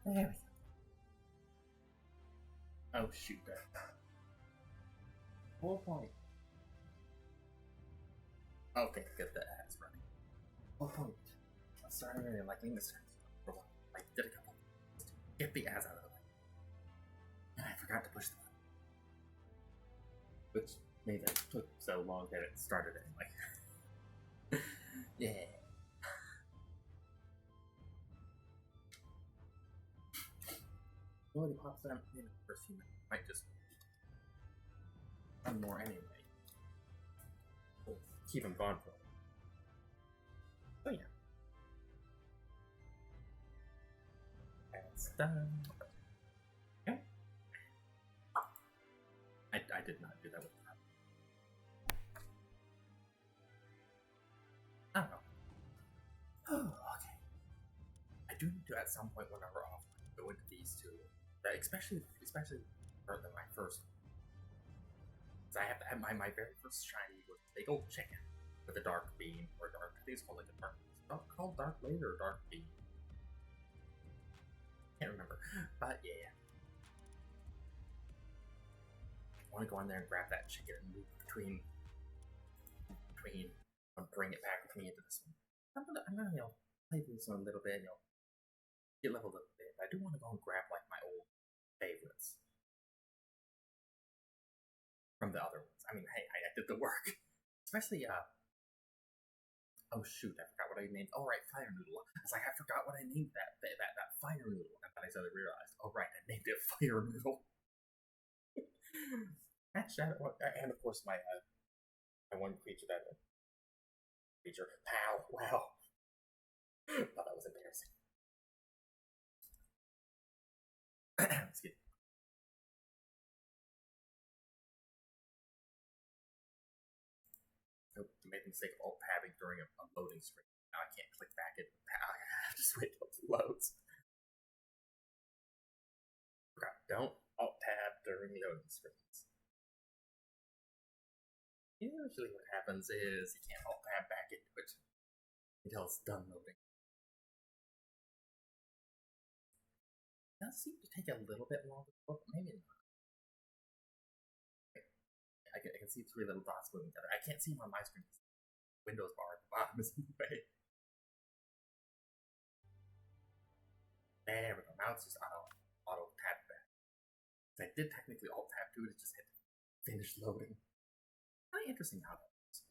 There we go. Oh shoot. 4 point. Okay, get the ads running. 4 point. I started really liking this for a while. I did a couple to get the ads out of the way. And I forgot to push the button. Which made it took so long that it started anyway. Yeah. Well, he pops out in the first few minutes. Might just run more anyway. We'll keep him gone for a while. So yeah. That's done. Yeah. I did not do that with that. I don't know. Okay. I do need to at some point when we're off go into these two. Especially for my first. Because I have to have my very first shiny was a big old chicken with a dark beam or dark. I think it's called like a dark. It's called dark laser or dark beam. Can't remember, but yeah. I want to go in there and grab that chicken and move between, bring it back with me into this one. I'm gonna play this one a little bit, get leveled up a bit. But I do want to go and grab like my old favorites from the other ones. I mean, hey, I did the work, especially oh shoot, I forgot what I named. Oh right, fire noodle. I was like, I forgot what I named that fire noodle, and then I suddenly realized, oh right, I named it fire noodle. And of course my one creature pow, wow. Thought that was embarrassing. Excuse me. So I made the mistake of alt-tabbing during a loading screen. Now I can't click back in. I have to just wait till it loads. Don't alt-tab during loading screens. Usually what happens is you can't alt-tab back into it until it's done loading. It does seem to take a little bit longer to look, maybe not. I can see 3 little dots moving together. I can't see them on my screen. Windows bar at the bottom is in the way. There we go. Now it's just auto tab back. I did technically alt tab to it, it just had to finish loading. Kind of interesting how that works.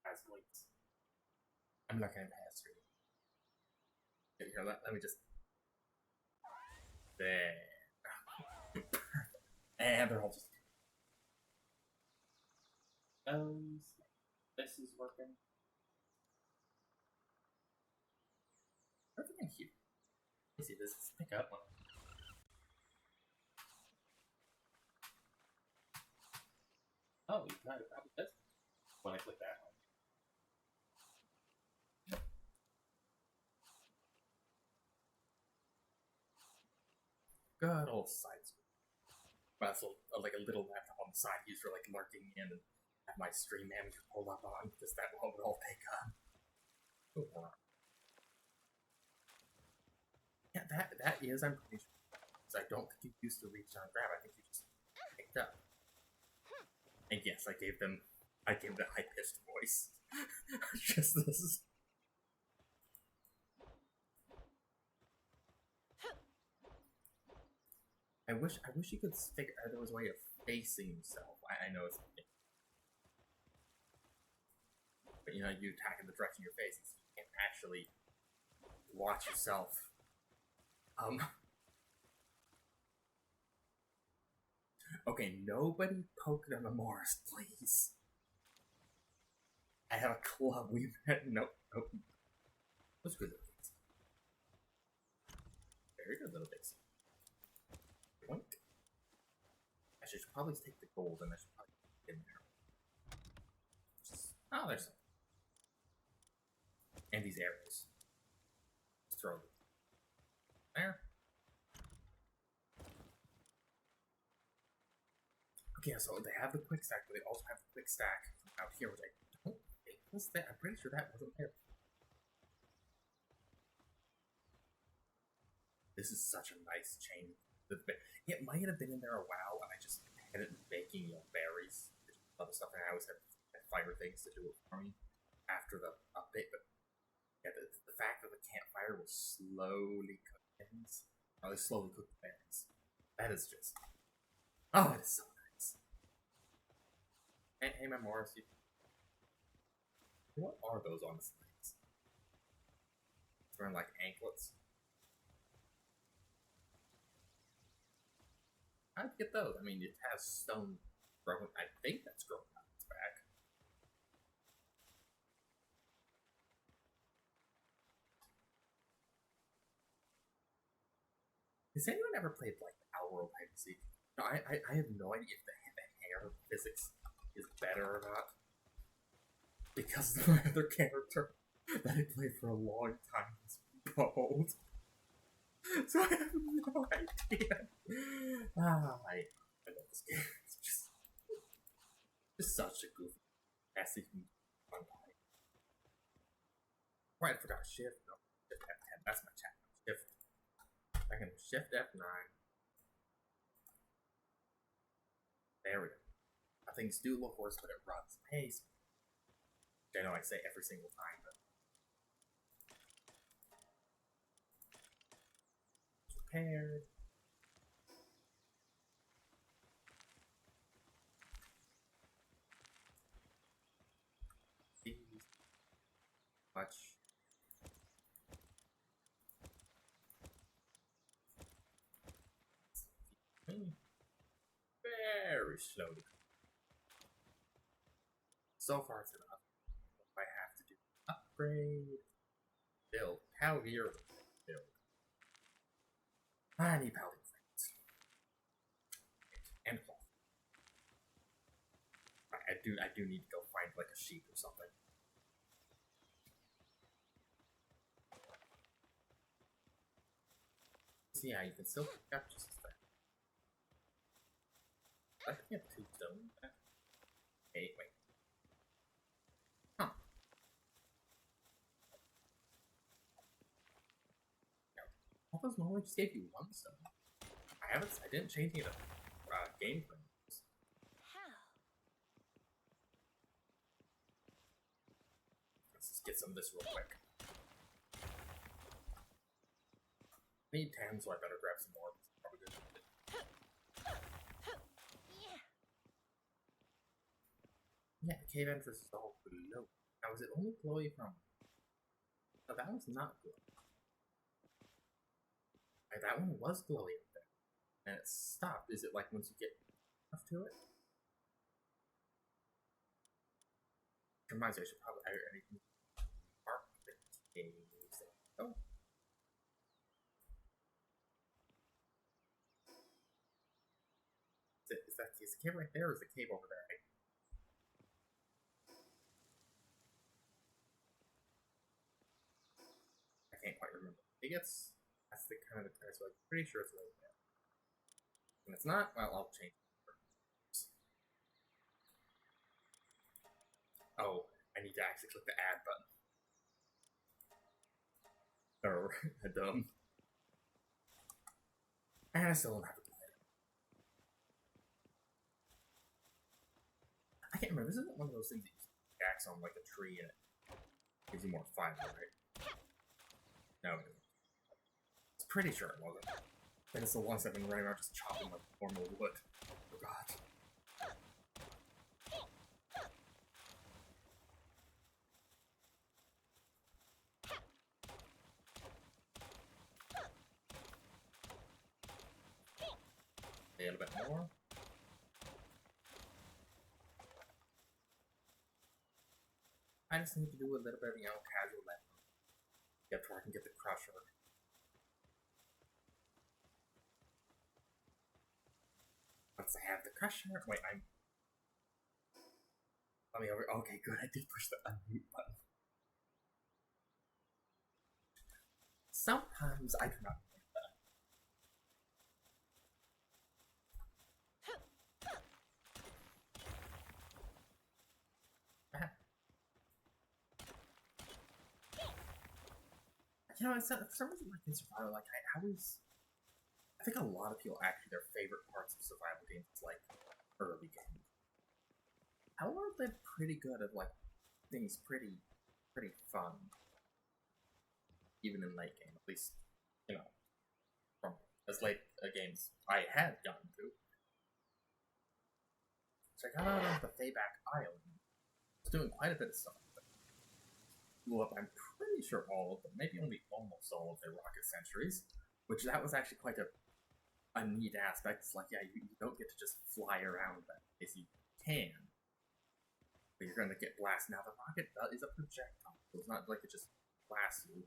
As links. I'm not going to pass through. Here, let me just. There. And they're all just. This is working. Everything here. Let me see, does this pick up? Oh, you tried it. How about this? When I click that one. Good old side screen. But also, like a little laptop on the side used for like lurking in and have my stream manager pulled up on because that one would all take up. Oh, yeah, that is, I'm pretty sure. Because I don't think you used to reach down and grab. I think you just picked up. And yes, I gave them a high-pitched voice. Just this. I wish you could figure out there was a way of facing yourself. I know it's, but you attack in the direction of your face, so you can't actually watch yourself. Okay, nobody poke on the Morris, please. I have a club. We've had nope. Those good little things. Very good little things. Boink. I should probably take the gold and I should probably put it in there. Oh, there's some. And these arrows. Just throw them. There. Okay, so they have the quick stack, but they also have the quick stack out here, which I don't think was there. I'm pretty sure that wasn't there. this is such a nice change. It might have been in there a while, and I just had it making berries, other stuff, and I always had fire things to do it for me after the update. But yeah, the fact that the campfire will slowly cook things, or they slowly cook the berries, that is just, oh, it is so nice. Hey, my Morris, what are those on the slides? It's wearing like anklets. How'd you get those? I mean, it has stone growing. I think that's growing out its back. Has anyone ever played like Palworld hide and seek? No, I have no idea if the hair physics is better or not. Because the other character that I played for a long time is bald. So I have no idea. I love this game. It's just such a goofy, messy, fun time. Right, I forgot shift. No, shift F10. That's my chat. Shift. I can shift F9. There we go. Things do look worse, but it runs pace. I know I say every single time, but prepared. Much. Very slowly. So far it's enough. I have to do upgrade. Build. How here build. I need paladin frames. And cloth. I do need to go find like a sheep or something. So yeah, you can still pick up just as fast. I can get 2 stone back. Hey, wait. Huh. All those normally just gave you 1 stone. I didn't change any of the game frames. Let's just get some of this real quick. I need 10, so I better grab some more. Probably good. Yeah, the cave entrance is all below. Now, is it only glowy from? Oh, that one's not glowy. That one was glowy up there, and it stopped. Is it like once you get enough to it? Reminds me, I should probably mark the caves. Oh. Is the cave right there, or is the cave over there? I can't quite remember. That's the kind of the place, so I'm pretty sure it's right there. When it's not, well, I'll change it. Oh, I need to actually click the add button. Or dumb. And I still don't have it. I can't remember. This isn't one of those things that you axe on like a tree and it gives you more fiber, right? No, it isn't. I'm pretty sure it wasn't. And it's the ones that have been running around just chopping like normal wood. Oh god. A little bit more. I just need to do a little bit of, casual level. Get to where I can get the crusher. Once I have the crusher, wait, let me over. Okay, good. I did push the unmute button. Sometimes I do not like that. For some reason, like in Survival, like I always think a lot of people actually their favorite parts of survival games is like early game. However, they're pretty good at like things pretty fun, even in late game. At least, you know, from as late games I had gotten to. So I got out onto the Fayback Island. I was doing quite a bit of stuff. Blew up, I'm pretty sure all of them, maybe only almost all of their rocket sentries, which that was actually quite a neat aspect. It's like, yeah, you don't get to just fly around that place. You can, but you're going to get blasted. Now, the rocket is a projectile, so it's not like it just blasts you.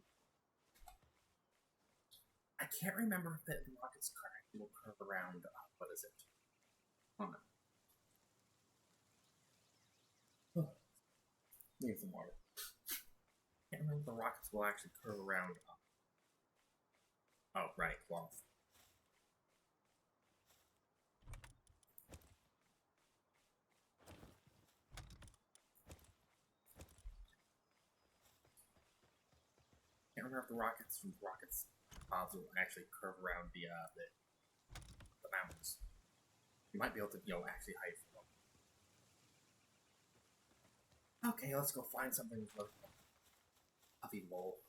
I can't remember if the rocket's actually will curve around, what is it? Hold on. Need some water. I can't remember if the rockets will actually curve around. Oh, right, cloth. I can't remember if the rockets pods will actually curve around the mountains. You might be able to, actually hide from them. Okay, let's go find something with puffy lol.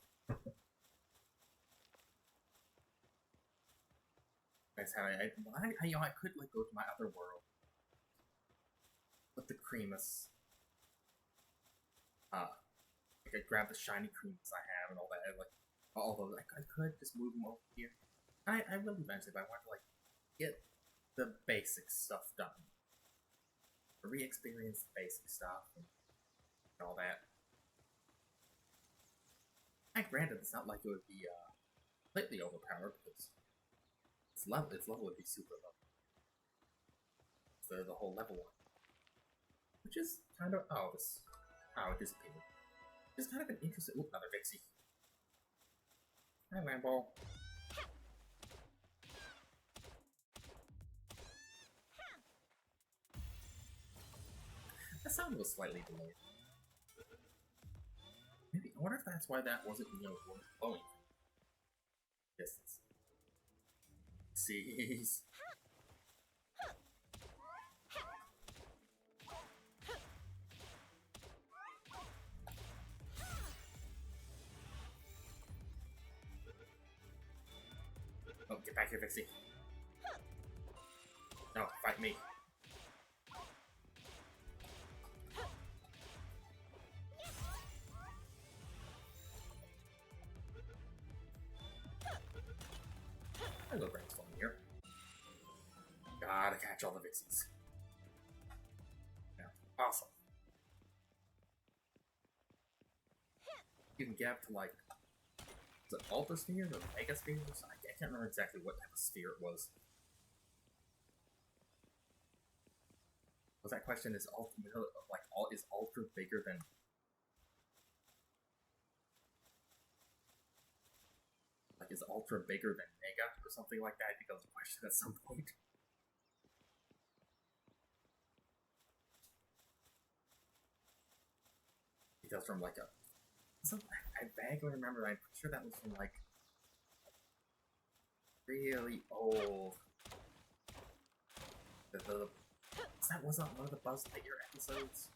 That's how I could like go to my other world with the Creamus. I could grab the shiny Creamus I have and all that. Although I could just move them over here. I will eventually, but I want to like get the basic stuff done, re-experience the basic stuff and all that. And granted, it's not like it would be completely overpowered because its level would be super low. So the whole level one, which is kind of it disappeared. It's kind of an interesting. Ooh, another Vixie. Hi, Lambo. That sound was slightly delayed. Maybe I wonder if that's why that wasn't flowing distance. Jeez. Oh, get back here, Vixie. No, fight me. Hello, Brainstorm here. Gotta catch all the Vixies. Yeah, awesome. You can get up to like, is it Ultra Spheres or Mega Spheres or something? I can't remember exactly what type of sphere it was. Was that question is Ultra bigger than? Like, is Ultra bigger than Mega or something like that? I think that was a question at some point. Because from like I vaguely remember. I'm pretty sure that was from like really old. That was not one of the Buzz Lightyear episodes.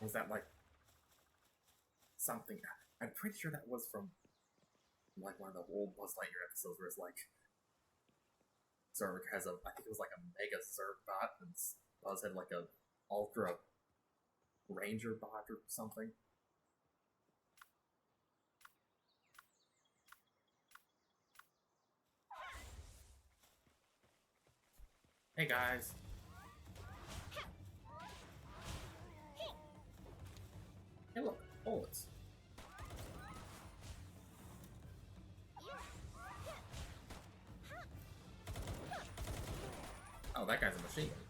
Was that like something? I'm pretty sure that was from like one of the old Buzz Lightyear episodes where it's like Zurg has I think it was like a Mega Zurg bot, and Buzz had like a Ultra Ranger bot or something. Hey guys. Hey look, bullets. Oh, that guy's a machine gun.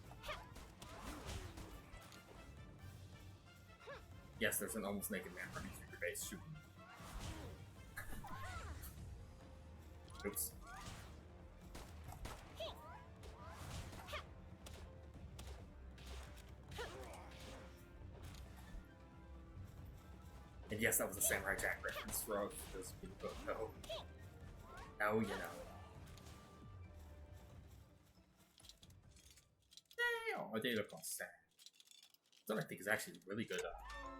Yes, there's an almost naked man running through your base shooting. Oops. And yes, that was a Samurai Jack reference for those people who don't know. Oh, you know. Damn, I did look on sad. What I think is actually really good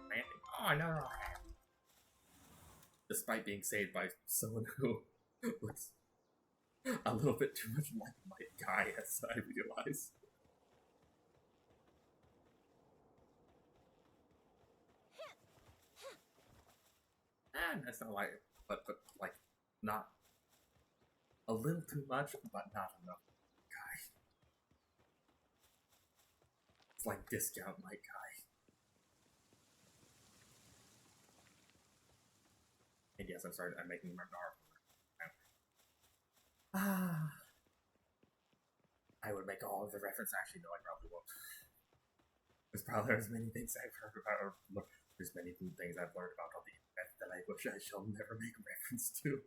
landing. Oh no! Despite being saved by someone who looks a little bit too much like my guy, as I realize. And that's not like, but like, not a little too much, but not enough. Guy, it's like discount my guy. And yes, I'm sorry, I'm making my Ah, I would make all of the reference. Actually, no, I probably won't. There's many things I've heard about, or there's many things I've learned about on the internet that I wish I shall never make reference to.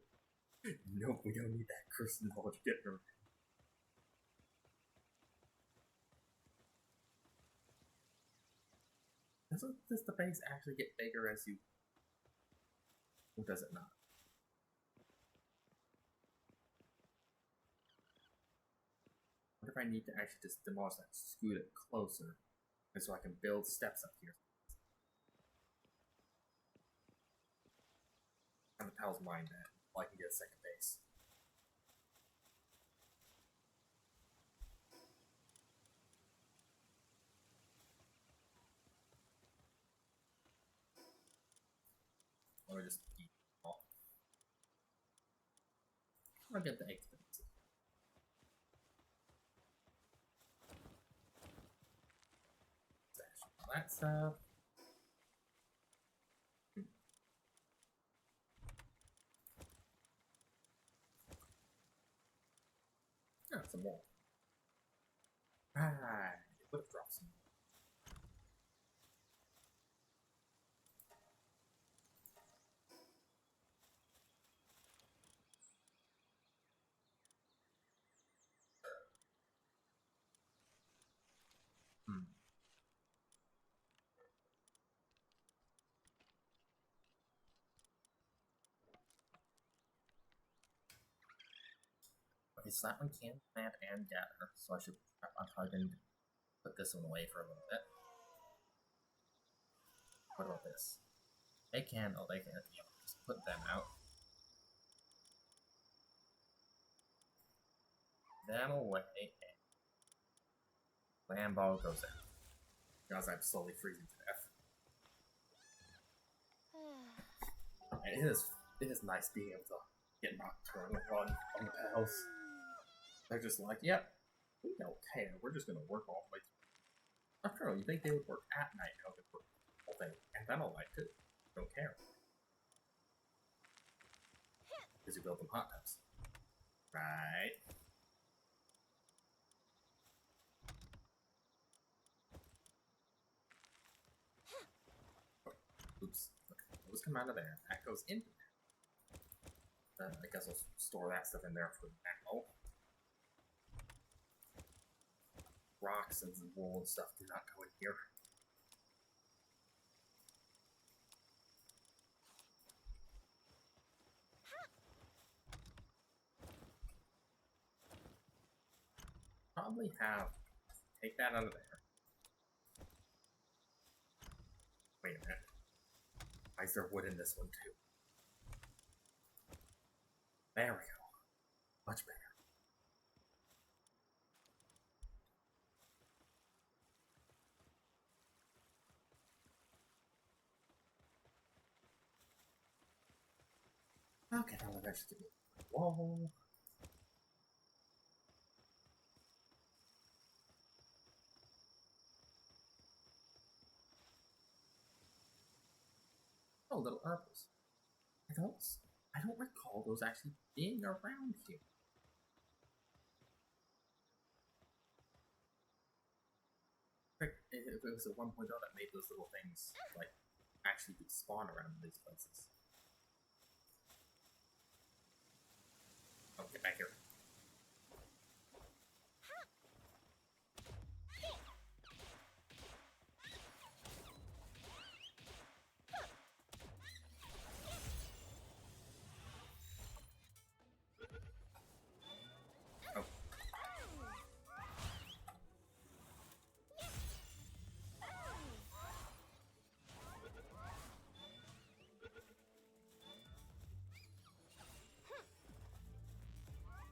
Nope, we don't need that cursed knowledge getting. Does the base actually get bigger as you... Or does it not? What if I need to actually just demolish that, scoot it closer, and so I can build steps up here? And the pals mind that, I can get a second base. Or just eat all. I'll get the egg things. Stash all that stuff. Yeah, some more. Right, it would have dropped some. Okay, so that one can plant and gather, so I'm probably going to put this one away for a little bit. What about this? They can, just put them out. Them away, and land ball goes out. Because I'm slowly freezing to death. And it is nice being able to get nocturnal on the pals. They're just like, yep, we don't care. We're just gonna work all the way through. After all, you think they would work at night? No, they work all day, and I don't like it. Don't care. Because you build them hot tubs, right? Oops. Those come out of there. That goes into there. I guess I'll store that stuff in there for now. Rocks and wool and stuff do not go in here. Probably have. Take that out of there. Wait a minute. Why is there wood in this one too? There we go. Much better. Okay, I'll eventually get a wall. Oh, little apples. I don't recall those actually being around here. It was at 1.0 that made those little things like actually spawn around these places. Oh, get back here.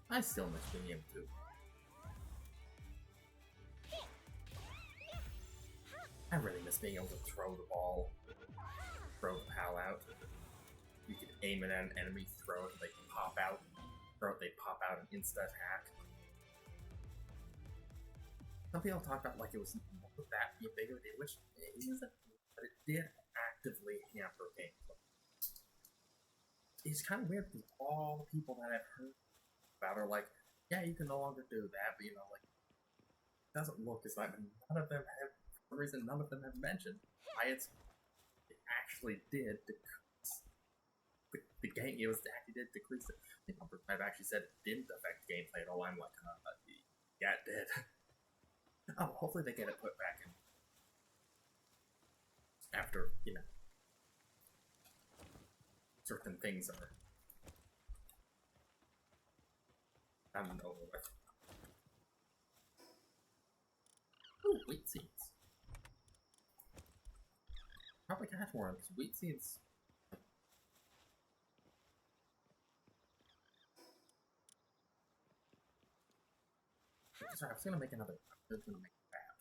I still miss being able to. I really miss being able to throw the ball, throw the pal out. You could aim it at an enemy, throw it, they pop out. Throw it, they pop out an insta attack. Some people talk about like it was that big of a deal, which it isn't, but it did actively hamper gameplay. It's kind of weird because all the people that I've heard about are like, yeah, you can no longer do that, but like, it doesn't look as like none of them have, for some reason, none of them have mentioned why it actually did decrease the game. It was actually did decrease it. I've actually said it didn't affect gameplay at all. I'm like, yeah, it did. Oh, hopefully they get it put back in after, certain things are done and over with. Ooh, wheat seeds. Probably catch more because wheat seeds. Sorry, I was gonna make another. I was gonna make a bat.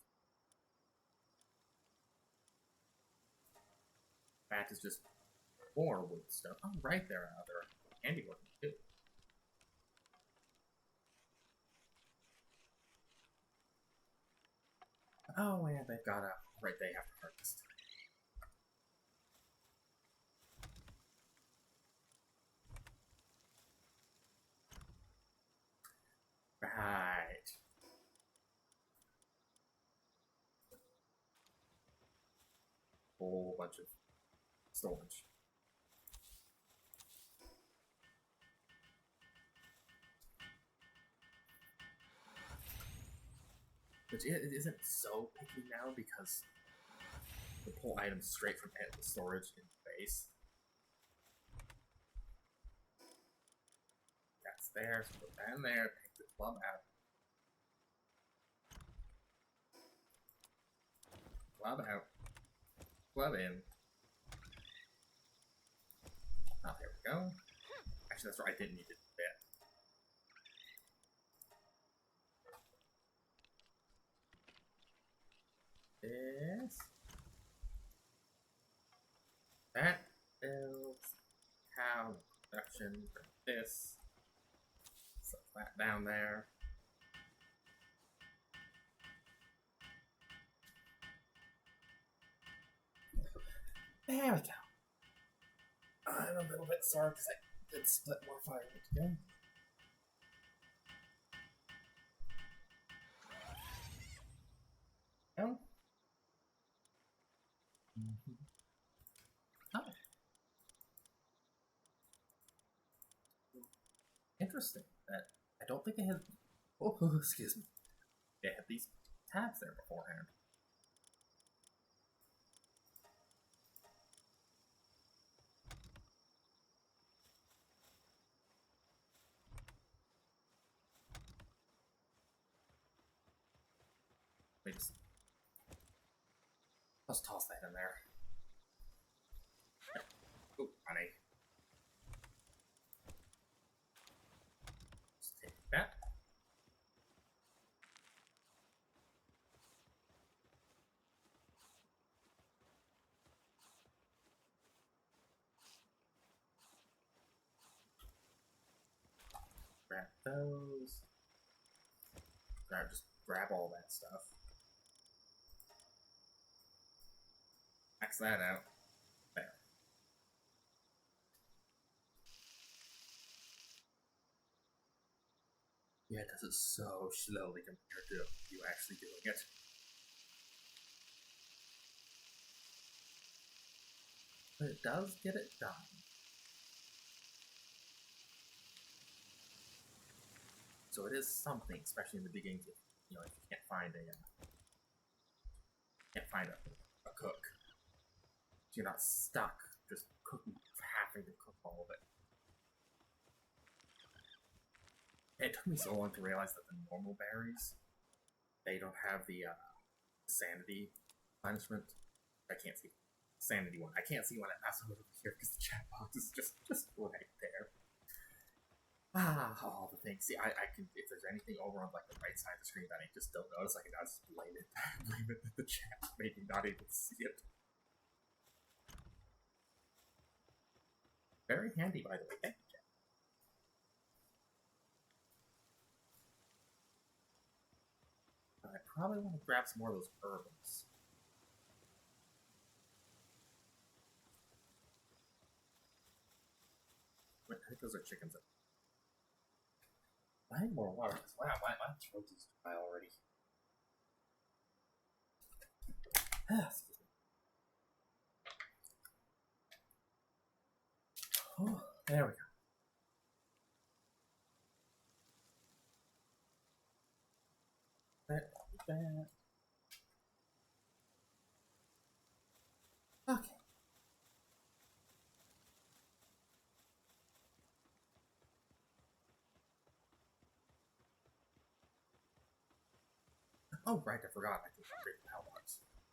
Bat is just more wood stuff. Oh, right there, other handiwork too. Oh, yeah, they've got a right. They have to harvest. Right. Whole bunch of storage. Which it isn't so picky now because we pull items straight from the storage in base. That's there, so put that in there, take the club out. Club out. Club in. Oh, there we go. Actually, that's right, I didn't need to do that. This. That builds cow production for this. Set that down there. There we go. I'm a little bit sorry because I did split more firewood today. Oh. Oh. Interesting. That I don't think they had. Oh, excuse me. They had these tabs there beforehand. Let's toss that in there. Oh, honey. Just take that. Grab those. Just grab all that stuff. Max that out. There. Yeah, it does it so slowly compared to you actually doing it. But it does get it done. So it is something, especially in the beginning, if you can't find a cook. So you're not stuck just cooking, having to cook all of it. It took me so long to realize that the normal berries, they don't have the sanity punishment. I can't see sanity one. I can't see one. That's over here because the chat box is just right there. All the things. See, I can, if there's anything over on like the right side of the screen that I just don't notice, I can just blame it blame it that the chat maybe not able to see it. Very handy, by the way. Thank you, chat. But I probably want to grab some more of those herbs. Wait, I think those are chickens. I need more water. Wow, my throat is dry already. Excuse me. Oh, there we go. That. Okay. Oh, right, I forgot. I can upgrade the Palworld,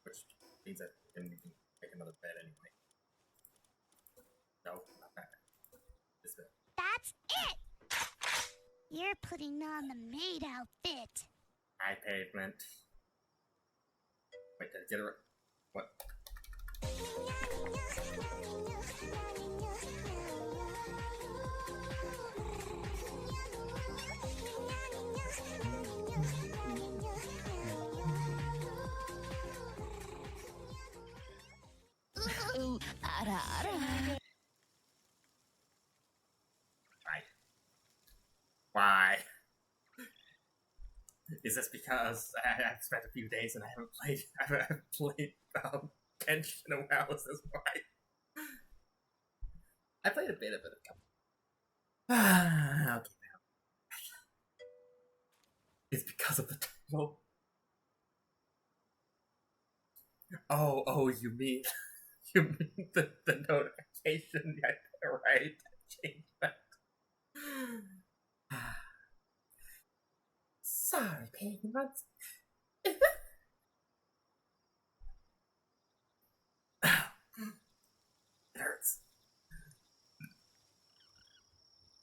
which means that I can make another bed anyway. No, not that. This bed. That's it! You're putting on the maid outfit. Hi, pavement. Wait, did I get it right? What? Ooh, ara ara. Why? Is this because I've spent a few days and I haven't played Genshin in a while? Is this why? I played a bit of it a couple. Okay, now. It's because of the title. Oh, you mean the notification? Yeah, right. Change that. Sorry, pavement. It hurts.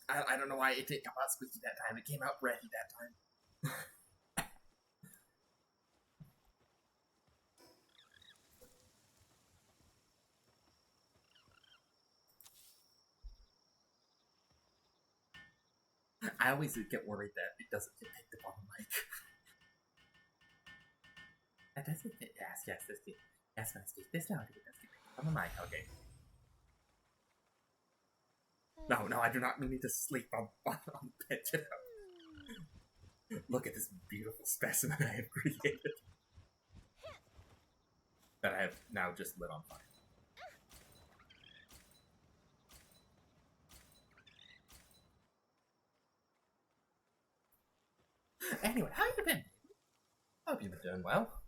I don't know why it didn't come out squeaky that time. It came out breathy that time. I always get worried that it doesn't get picked up on the mic. That doesn't fit. Yes, this did. Yes, when I speak this now, it does get picked up on the mic. Okay. No, I do not need to sleep on bed. Look at this beautiful specimen I have created. That I have now just lit on fire. Anyway, how you been? Hope you've been doing well.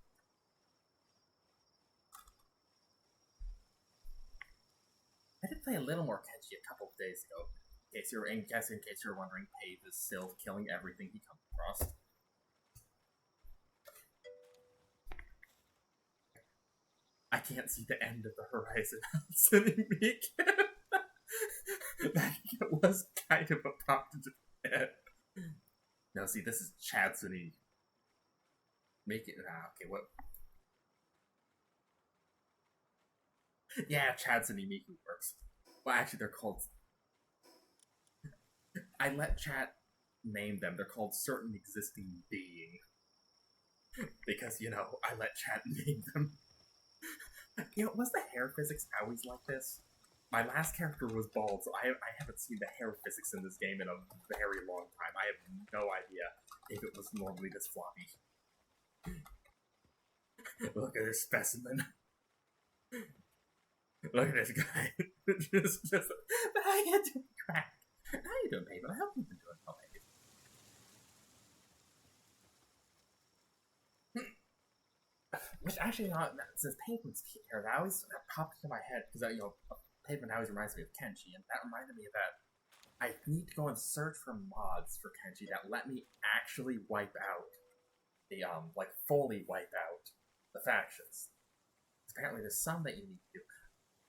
I did play a little more Kenshi a couple of days ago. In case you're wondering, Pave is still killing everything he comes across. I can't see the end of the horizon. Sending me again. That was kind of a prompt to do. Now, see, this is Chadsuni. Make it. Okay, what? Yeah, Chadsuni Miku works. Well, actually, they're called. I let chat name them. They're called certain existing being. Because, I let chat name them. Was the hair physics always like this? My last character was bald, so I haven't seen the hair physics in this game in a very long time. I have no idea if it was normally this floppy. Look at this specimen. Look at this guy. just how you doing, crack? How you doing, Pavement? I hope you've been doing well, baby. Which actually, since Pavement's here, that always popped into my head because Pavement always reminds me of Kenshi, and that reminded me of that. I need to go and search for mods for Kenshi that let me actually wipe out the fully wipe out the factions. Apparently, there's some that you need to do.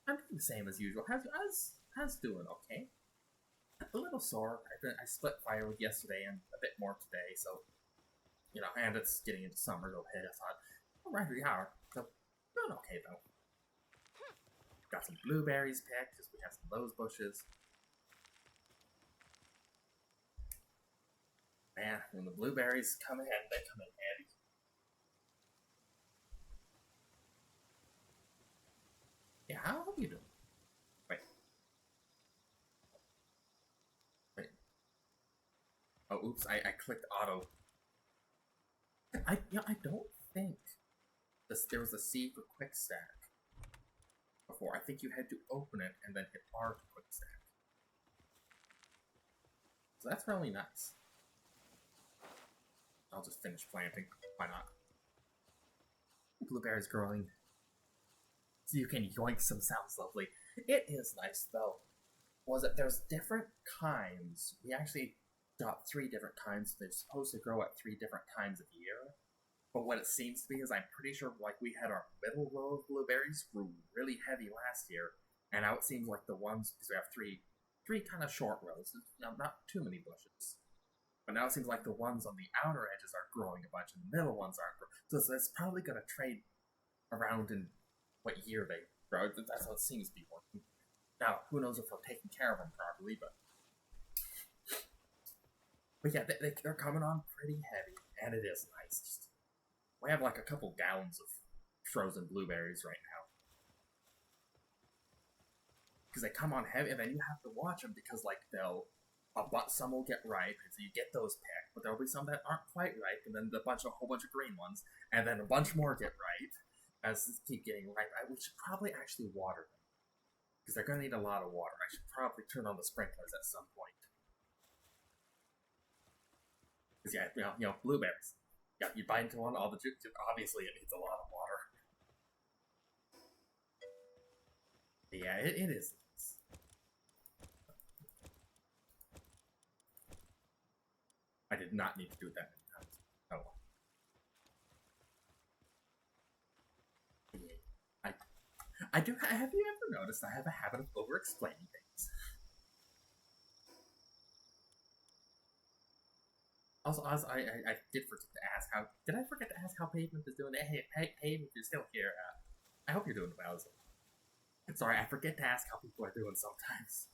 I'm doing the same as usual. How's doing? Okay. A little sore. I split firewood yesterday and a bit more today, so and it's getting into summer. Okay, I thought, alright, we are. So doing okay though. Got some blueberries picked because we have some of those bushes. Man, when the blueberries come in, they come in handy. Yeah, how are you doing? Wait. Wait. Oh, oops, I clicked auto. I don't think there was a C for quick stack before. I think you had to open it and then hit R to quick stack. So that's really nice. I'll just finish planting. Why not? Blueberries growing. So you can yoink some sounds lovely. It is nice though. Was it there's different kinds. We actually got 3 different kinds. They're supposed to grow at 3 different times of year. But what it seems to be is I'm pretty sure like we had our middle row of blueberries grew really heavy last year, and now it seems like the ones because we have three kind of short rows, not too many bushes. But now it seems like the ones on the outer edges are growing a bunch, and the middle ones aren't. So it's probably going to trade around in what year they grow. That's how it seems to be working. Now, who knows if we're taking care of them properly, but yeah, they're coming on pretty heavy, and it is nice. Just, we have like a couple gallons of frozen blueberries right now. Because they come on heavy, and then you have to watch them because like some will get ripe, and so you get those picked, but there'll be some that aren't quite ripe, and then a whole bunch of green ones, and then a bunch more get ripe as they keep getting ripe. We should probably actually water them because they're going to need a lot of water. I should probably turn on the sprinklers at some point. Because blueberries. Yeah, you bite into one, all the juice. Obviously, it needs a lot of water. But yeah, it is. I did not need to do it that many times. Oh well. I do. Have you ever noticed I have a habit of over-explaining things? Also, I did forget to ask how. Did I forget to ask how Pavement is doing? Hey, if you're still here, I hope you're doing well. Sorry, I forget to ask how people are doing sometimes.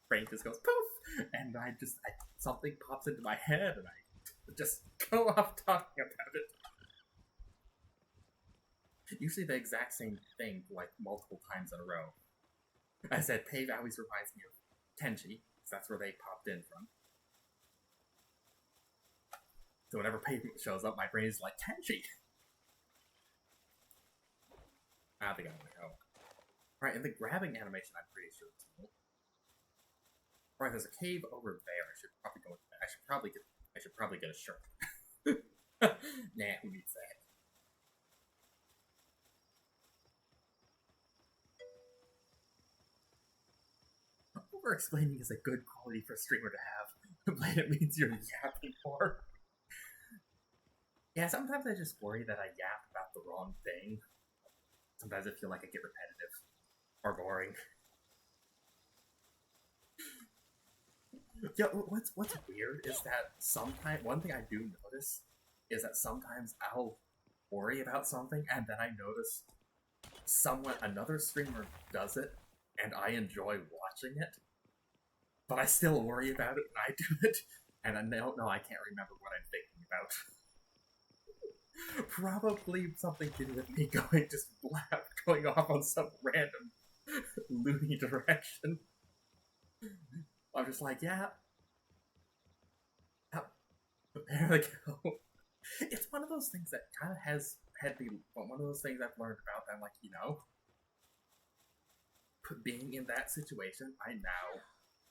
Brain just goes poof, and something pops into my head, and I just go off talking about it. Usually the exact same thing, like multiple times in a row. I said, Pave always reminds me of Tenchi, because that's where they popped in from. So whenever Pavement shows up, my brain is like, Tenchi! I think I'm gonna go. Alright, and the grabbing animation, I'm pretty sure it's cool. Alright, there's a cave over there. I should probably go with that. I should probably get a shirt. Nah, who needs that? Over-explaining is a good quality for a streamer to have, but it means you're yapping more. Yeah, sometimes I just worry that I yap about the wrong thing. Sometimes I feel like I get repetitive or boring. Yeah, what's weird is that sometimes one thing I do notice is that sometimes I'll worry about something and then I notice another streamer does it and I enjoy watching it, but I still worry about it when I do it, and I don't know, I can't remember what I'm thinking about. Probably something to do with me going off on some random loony direction. I'm just like, yeah. There we go. It's one of those things that kind of one of those things I've learned about that I'm like, being in that situation, I now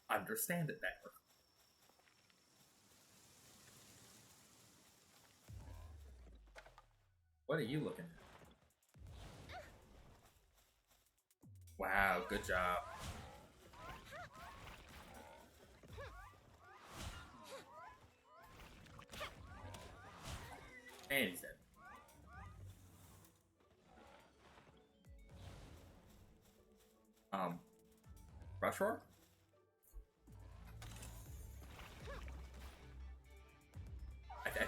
understand it better. What are you looking at? Wow, good job. And he's dead. Rush Roar?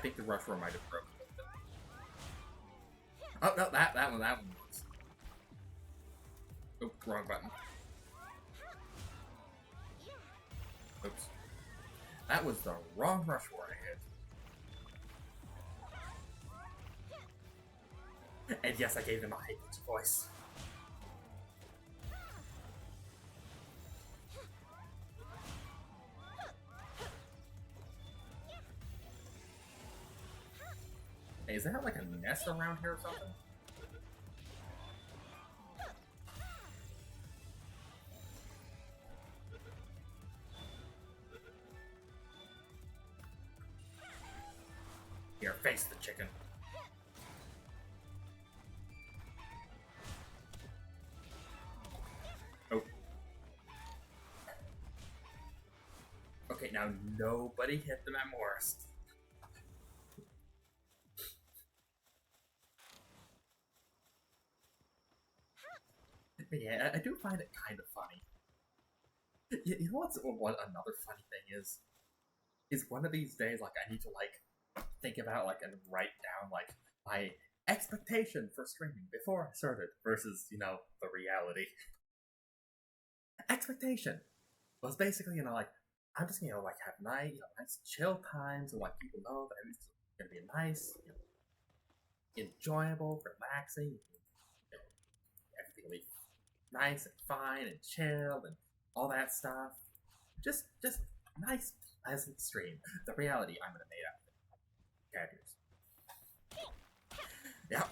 think the rush roar might have broken a little bit. Oh no, that one works. Oh, wrong button. Oops. That was the wrong rush roar I hit. And yes, I gave him a high-pitched voice. Hey, is there like a nest around here or something? Here, face the chicken. Oh. Okay, now nobody hit them at Morris. But yeah, I do find it kind of funny. You know what another funny thing is one of these days, like, I need to, like, think about, like, and write down, like, my expectation for streaming before I started versus, you know, the reality. Expectation was basically, you know, like, I'm just gonna, like, have nice chill times, and, like, people know that it's gonna be nice, you know, enjoyable, relaxing, you know, everything will be nice and fine and chill and all that stuff. Just nice, pleasant stream. The reality, I'm gonna make out of it. Yep,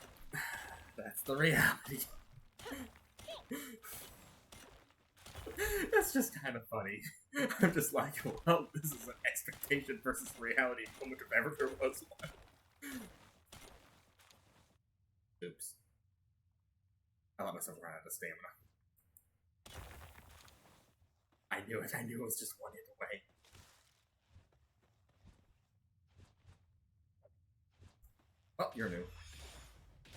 that's the reality. That's just kind of funny. I'm just like, well, this is an expectation versus reality moment if ever there was one. Oops. I let myself run out of stamina. I knew it was just one hit away. Oh, you're new.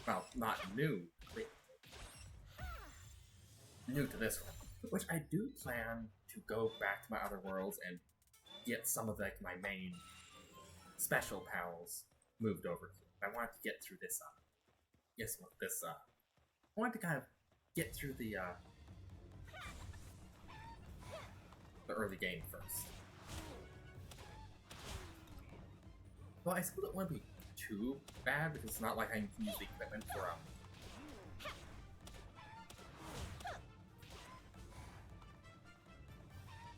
Well, not new. Wait. New to this one. Which I do plan to go back to my other worlds and get some of, like, my main special pals moved over to. I wanted to get through this, I wanted to kind of get through the early game first. Well, I suppose it wouldn't be too bad, because it's not like I can use the equipment for,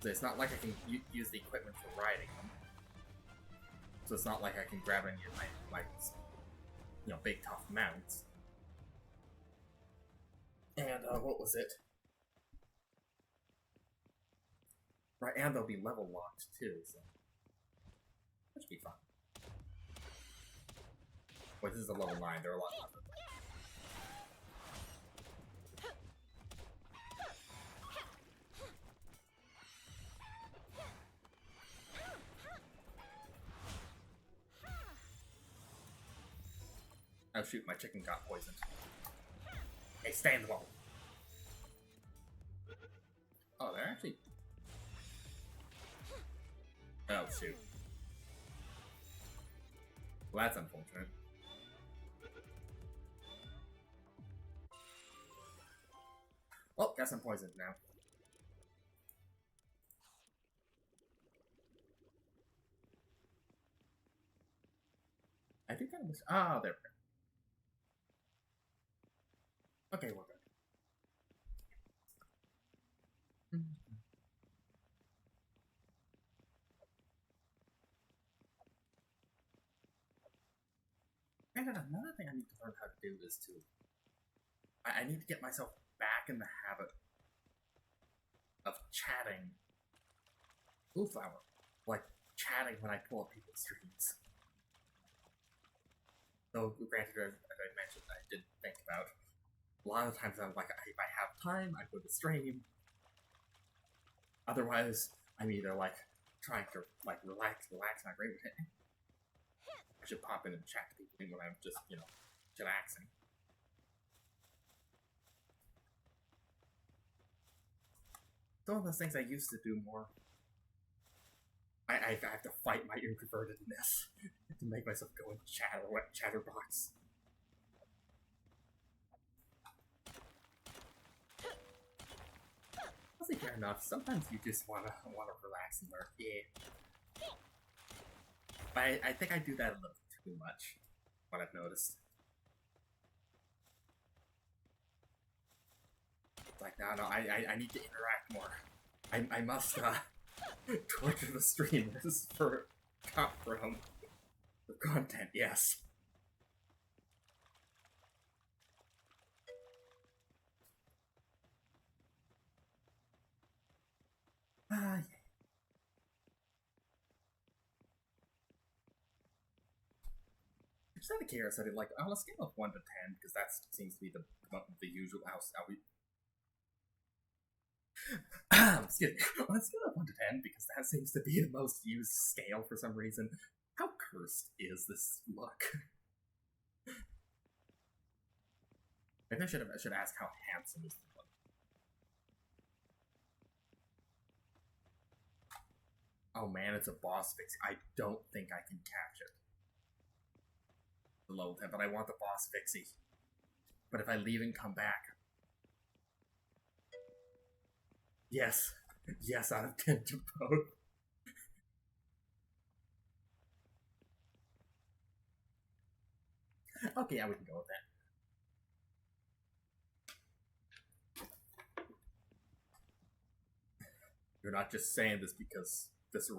it's not like I can use the equipment for riding them. So it's not like I can grab any of my you know, big tough mounts. And, what was it? Right, and they'll be level locked too, so that should be fun. Wait, this is a level 9, they're a lot tougher. Oh shoot, my chicken got poisoned. Hey, stay in the wall. Oh, they're actually... Oh shoot. Well, that's unfortunate. Well, guess I'm poisoned now. I think I was... Ah, there we go. Okay, we're good. And then another thing I need to learn how to do is to... I need to get myself back in the habit of chatting. Ooh, flower. Like, chatting when I pull up people's streams. Though, granted, as I mentioned, I did think about, a lot of times I'm like, if I have time, I go to stream. Otherwise, I'm either, like, trying to, like, relax my brain. I should pop in and chat to people when I'm just, you know, chillaxing. It's one of those things I used to do more. I have to fight my introvertedness to make myself go into chatterbox. Honestly, fair enough. Sometimes you just wanna relax and learn. Yeah. But I think I do that a little too much. What I've noticed. It's like, no, I need to interact more. I must torture the streamers for content. Yes. Yeah. Just out of curiosity, like on a scale of 1 to 10, because that seems to be the usual house. Excuse me. On a scale of 1 to 10, because that seems to be the most used scale for some reason. How cursed is this look? Maybe I should ask how handsome is the look. Oh man, it's a boss fix. I don't think I can catch it. The level 10, but I want the boss fixie. But if I leave and come back. Yes. Yes, out of 10 to both. Okay, yeah, we can go with that. You're not just saying this because this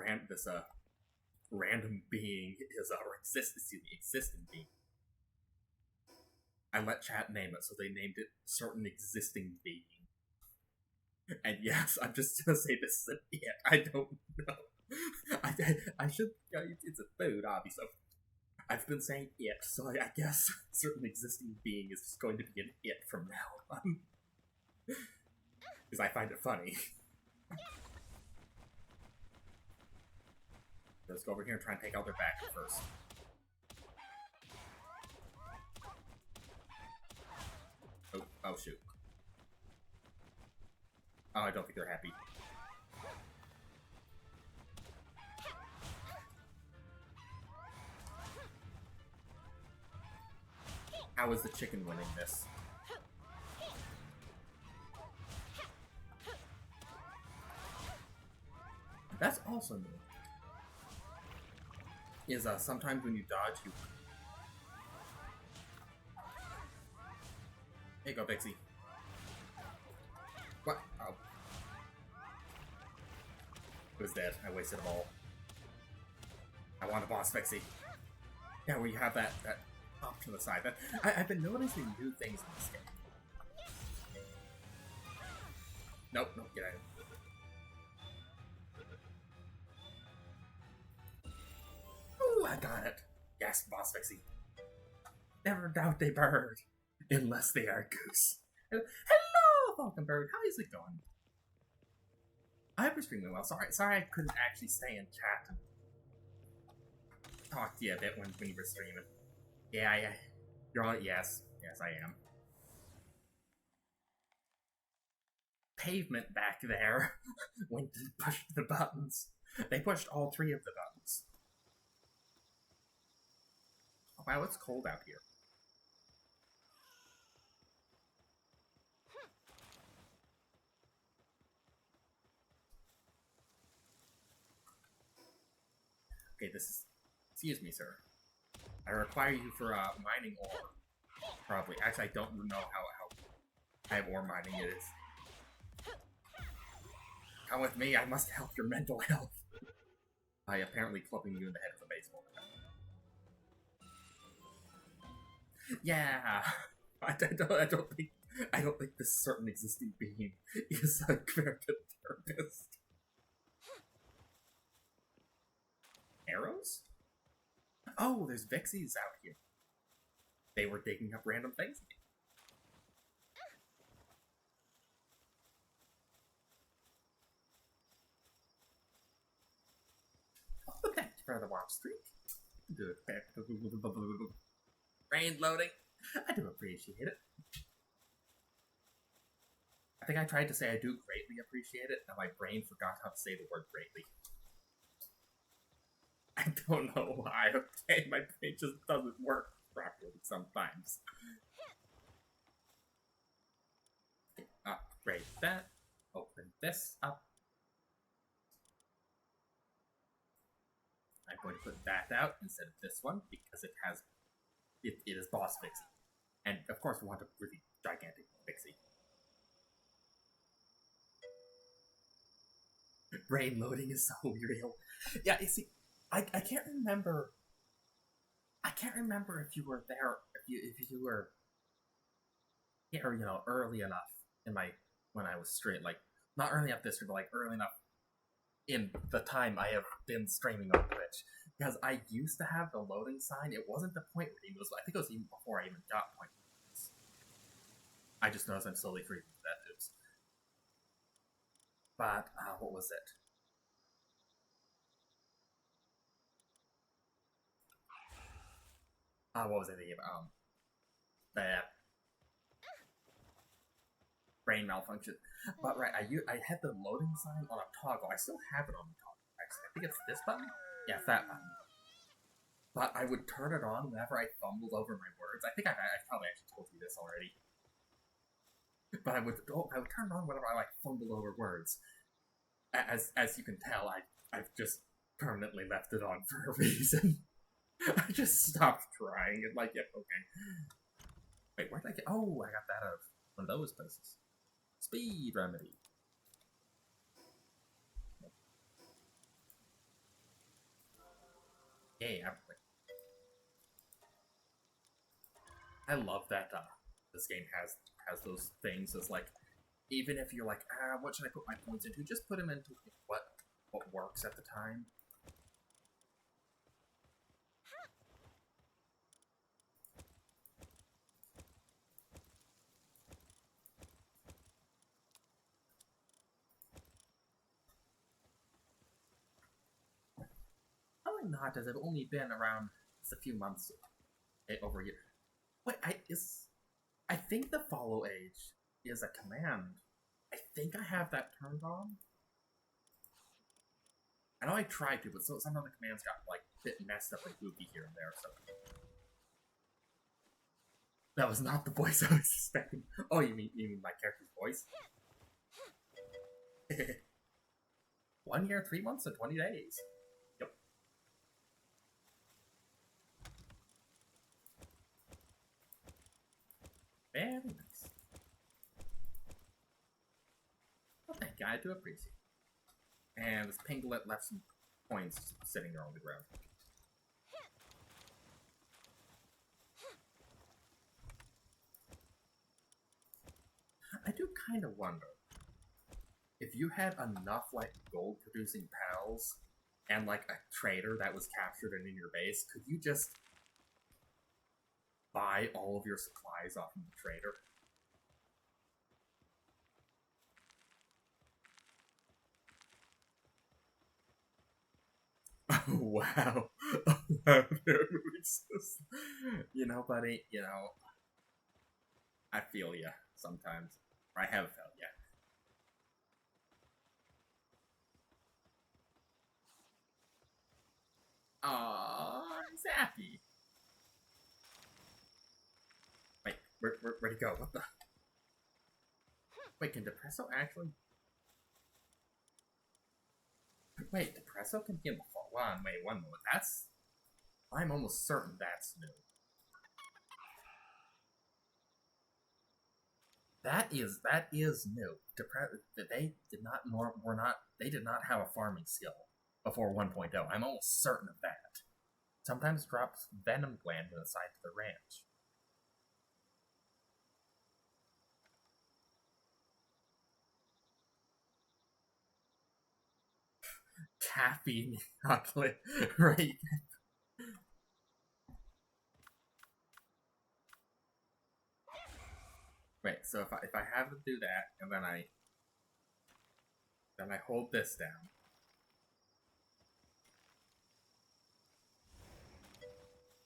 random being is our existing being. I let chat name it, so they named it certain existing being. And yes, I'm just gonna say this is an it. I don't know. I should. It's a food, obviously. I've been saying it, so I guess certain existing being is just going to be an it from now on. Because I find it funny. Let's go over here and try and take out their back first. Oh shoot. Oh, I don't think they're happy. How is the chicken winning this? That's also new. Is sometimes when you dodge, you. Here you go, Pixie. What? Oh. It was dead. I wasted them all. I want a boss, Pixie. Yeah, where you have that up to the side. I've been noticing new things in this game. Nope, get out of here. Ooh, I got it. Yes, boss Pixie. Never doubt a bird, unless they are goose. Hello, Falcon Bird. How is it going? I hope you're streaming well. Sorry I couldn't actually stay in chat and talk to you a bit when you were streaming. Yeah. You're on. Yes, I am. Pavement back there went to push the buttons. They pushed all 3 of the buttons. Oh, wow, it's cold out here. Okay, this is... Excuse me, sir. I require you for mining ore. Probably. Actually, I don't know how high of ore mining it is. Come with me, I must help your mental health. By apparently clubbing you in the head with a baseball bat. Yeah! I don't think this certain existing being is a very good therapist. Arrows? Oh, there's Vixies out here. They were digging up random things. Oh, thank you for the warm streak. Brain loading. I do appreciate it. I think I tried to say I do greatly appreciate it, and my brain forgot how to say the word greatly. I don't know why. Okay, my brain just doesn't work properly sometimes. Okay, upgrade that. Open this up. I'm going to put that out instead of this one because it is boss fixie. And of course we want a really gigantic fixie. Brain loading is so real. Yeah, you see, I can't remember. I can't remember if you were there, if you were here, early enough in when I was straight, like not early enough this year, but like early enough in the time I have been streaming on Twitch. Because I used to have the loading sign. It wasn't the point reading. I think it was even before I even got point readings. I just noticed I'm slowly freezing to that. Oops. But what was it? What was I thinking about? The brain malfunction. But right, I had the loading sign on a toggle. I still have it on the toggle. Actually, I think it's this button. Yeah, it's that button. But I would turn it on whenever I fumbled over my words. I think I probably actually told you this already. But I would turn it on whenever I fumbled over words. As you can tell, I've just permanently left it on for a reason. I just stopped trying and yeah, okay. Wait, where did I get? Oh, I got that out of one of those places. Speed remedy. Yeah, I love that this game has those things. It's even if you're what should I put my points into? Just put them into what works at the time. Probably not, as I've only been around just a few months, over a year. Wait, I think the follow age is a command. I think I have that turned on. I know I tried to, but some of the commands got a bit messed up and goofy here and there. So that was not the voice I was expecting. Oh, you mean my character's voice? 1 year, 3 months, and 20 days. Yep. Very nice. Well, thank you. I do appreciate it. And this pinglet left some coins sitting there on the ground. I do kind of wonder if you had enough gold producing pals and a trader that was captured and in your base, could you just buy all of your supplies off of the trader? Oh, wow. Oh, wow. Buddy, I feel ya sometimes. Or I have felt ya. Aww, Zappy. Wait, where'd he go? What the? Wait, can Depresso actually? Wait, Depresso can be in the fall. Wait, one moment. I'm almost certain that's new. That is new. They did not have a farming skill before 1.0. I'm almost certain of that. Sometimes drops venom gland in the side of the ranch. Caffeine chocolate, right? Wait, so if I have to do that, and then I hold this down.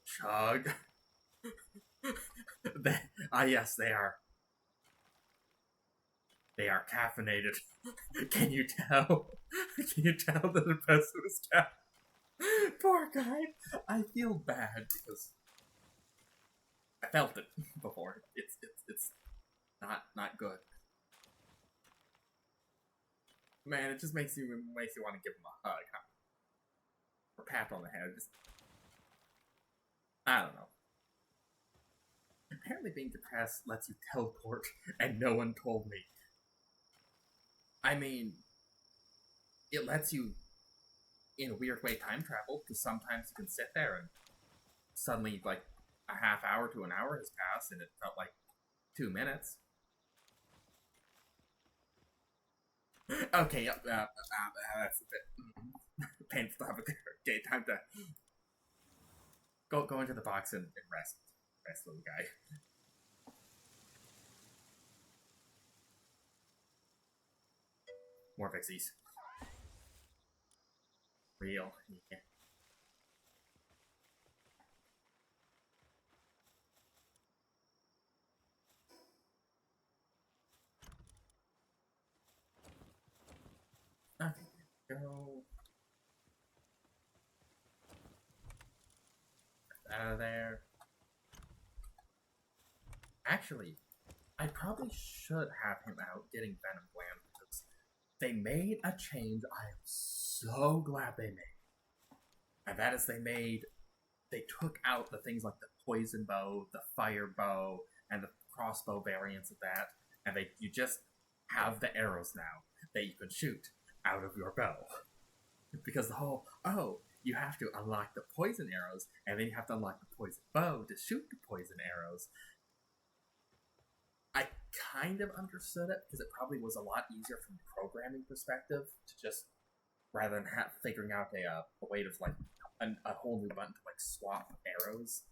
Chug. Yes, they are. They are caffeinated. Can you tell? Can you tell that the espresso is caffeinated? Poor guy. I feel bad because I felt it before. It's not good. Man, it just makes you want to give him a hug, huh? Or pat on the head. Just I don't know. Apparently, being depressed lets you teleport, and no one told me. I mean, it lets you, in a weird way, time travel because sometimes you can sit there and suddenly, like, a half hour to an hour has passed, and it felt like 2 minutes. Okay, that's a bit painful to have it there. Okay, time to go into the box and rest, little guy. More Pixies. Real. Yeah. Okay, go out of there. Actually, I probably should have him out getting Venom Gland because they made a change I am so glad they made. And that is they took out the things like the poison bow, the fire bow, and the crossbow variants of that, and you just have the arrows now that you can shoot out of your bow. Because the whole, oh, you have to unlock the poison arrows, and then you have to unlock the poison bow to shoot the poison arrows. I kind of understood it because it probably was a lot easier from a programming perspective to just rather than figuring out a way to like a whole new button to like swap arrows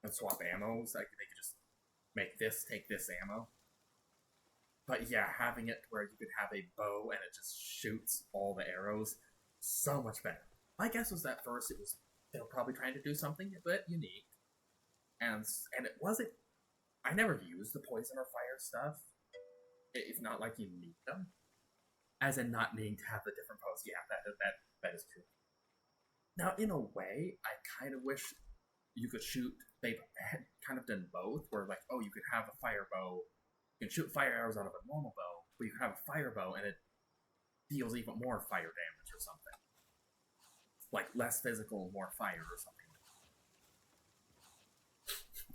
and swap ammos. Like they could just make this take this ammo. But yeah, having it where you could have a bow and it just shoots all the arrows, so much better. My guess was that first they were probably trying to do something a bit unique, and it wasn't. I never used the poison or fire stuff. It's not like you need them, as in not needing to have the different bows. Yeah, that is true. Now, in a way, I kind of wish you could shoot. They've kind of done both, where like, oh, you could have a fire bow, you can shoot fire arrows out of a normal bow, but you can have a fire bow and it deals even more fire damage or something, like less physical, more fire or something.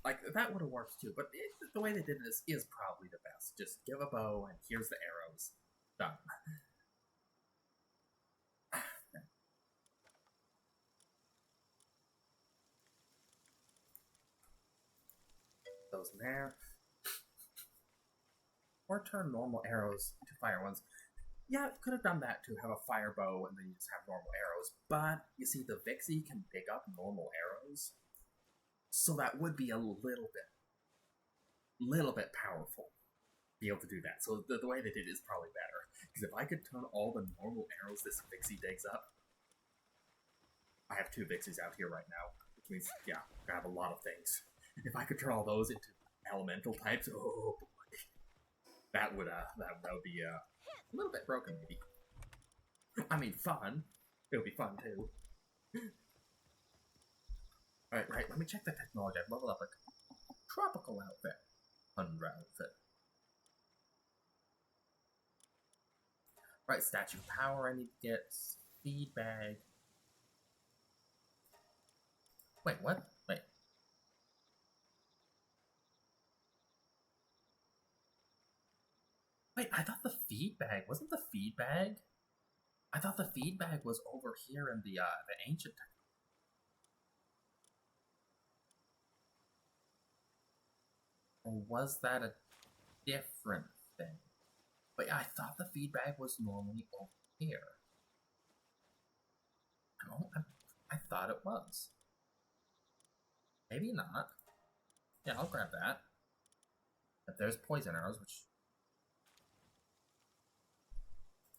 Like that would have worked too, but the way they did this is probably the best. Just give a bow and here's the arrows. Done. Those in there. Or turn normal arrows to fire ones. Yeah, could have done that to have a fire bow and then you just have normal arrows. But you see, the Vixie can pick up normal arrows, so that would be a little bit powerful to be able to do that. So the way they did it is probably better. Because if I could turn all the normal arrows this Vixie digs up, I have 2 Vixies out here right now, which means yeah, I have a lot of things. If I could turn all those into elemental types, oh boy, that would be a little bit broken, maybe. I mean, fun. It would be fun too. Right. Let me check the technology. I've leveled up a tropical outfit, Tundra outfit. Right, statue of power. I need to get speed bag. Wait, what? Wait. Wait, I thought the feed bag wasn't the feed bag. I thought the feed bag was over here in the ancient. Or was that a different thing? But yeah, I thought the feed bag was normally over here. No, I thought it was. Maybe not. Yeah, I'll grab that. If there's poison arrows, which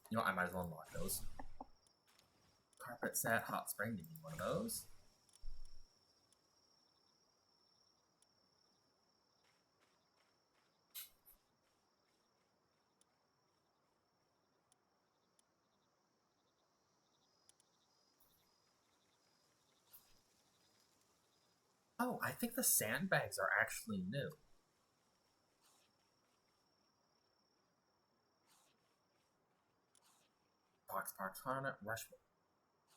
you know, I might as well unlock those. Carpet set, hot spring. Give me one of those. Oh, I think the sandbags are actually new. Box harness, rushmore.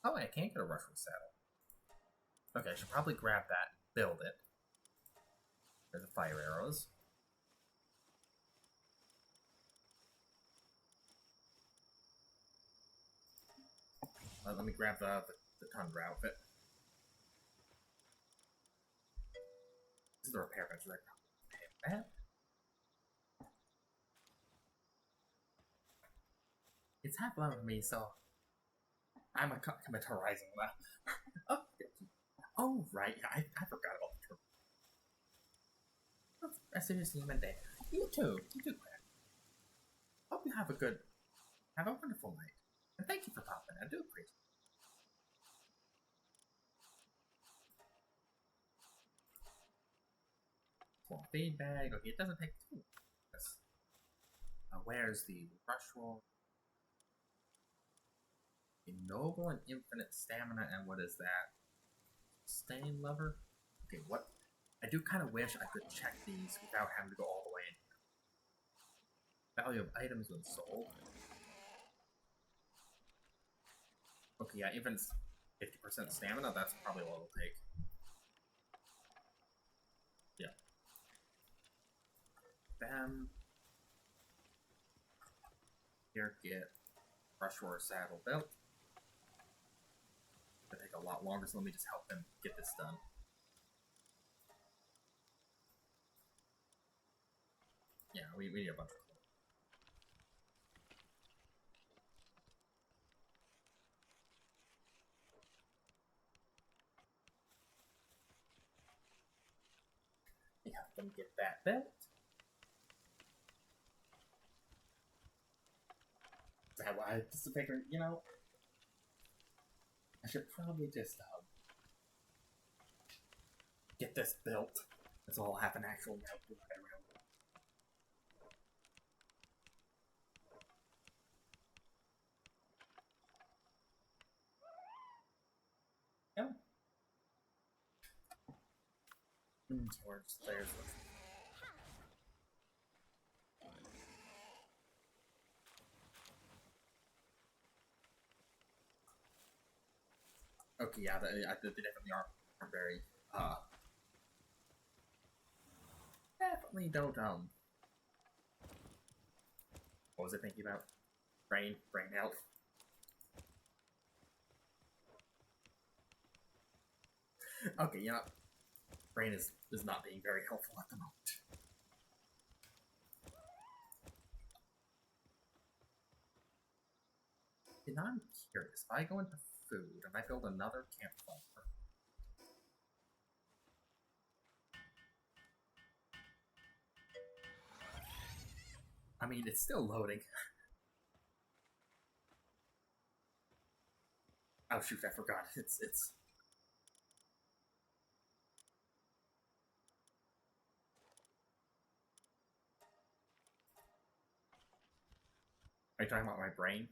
Oh, I can't get a rushmore saddle. Okay, I should probably grab that, build it. There's the fire arrows. Let me grab the tundra outfit. This is the repair bench. I probably pay that. It's half level for me, so I'm a commit horizon left. Oh, right. Yeah, I forgot about the turtle. I seriously meant that. You too, Craig. Hope you have a wonderful night. And thank you for popping. I do appreciate it. Small feedback. Okay, it doesn't take two. Where's the rush roll? Noble and infinite stamina, and what is that? Sustain lever? Okay, what? I do kind of wish I could check these without having to go all the way in. Value of items when sold. Okay, yeah, even 50% stamina, that's probably what it'll take. Yeah. Them. Here, get Rushroar saddle belt. It'll take a lot longer, so let me just help them get this done. Yeah, we need a bunch of clothes. We help them get that belt. So I just figured, you know, I should probably just get this built. So I'll have an actual map to ride around. Yeah. Towards there's okay, yeah, they definitely aren't very definitely don't what was I thinking about? Brain health. Okay, yeah. Brain is not being very helpful at the moment. And I'm curious, if I go into food and I build another campfire. I mean, it's still loading. Oh shoot, I forgot. It's Are you talking about my brain?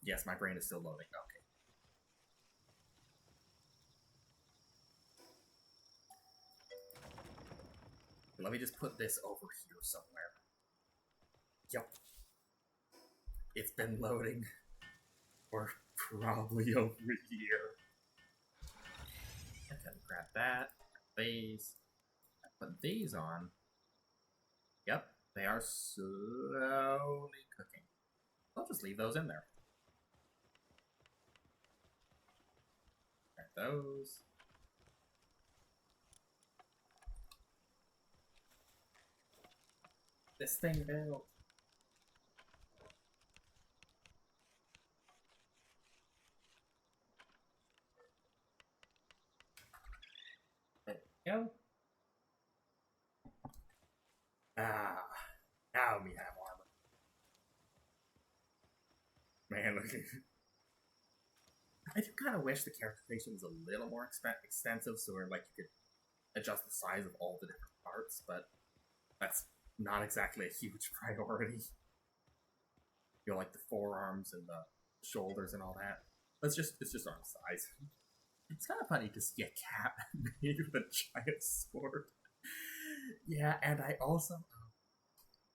Yes, my brain is still loading. Okay. Let me just put this over here somewhere. Yep. It's been loading for probably over a year. I can grab that. These. Put these on. Yep, they are slowly cooking. I'll just leave those in there. Grab those. This thing built. There we go. Ah, now we have armor. Man, look at I do kind of wish the characterization was a little more extensive, so where like you could adjust the size of all the different parts, but that's not exactly a huge priority. You know, like the forearms and the shoulders and all that. It's just arm size. It's kind of funny to see a cat made with a giant sword. Yeah, and I also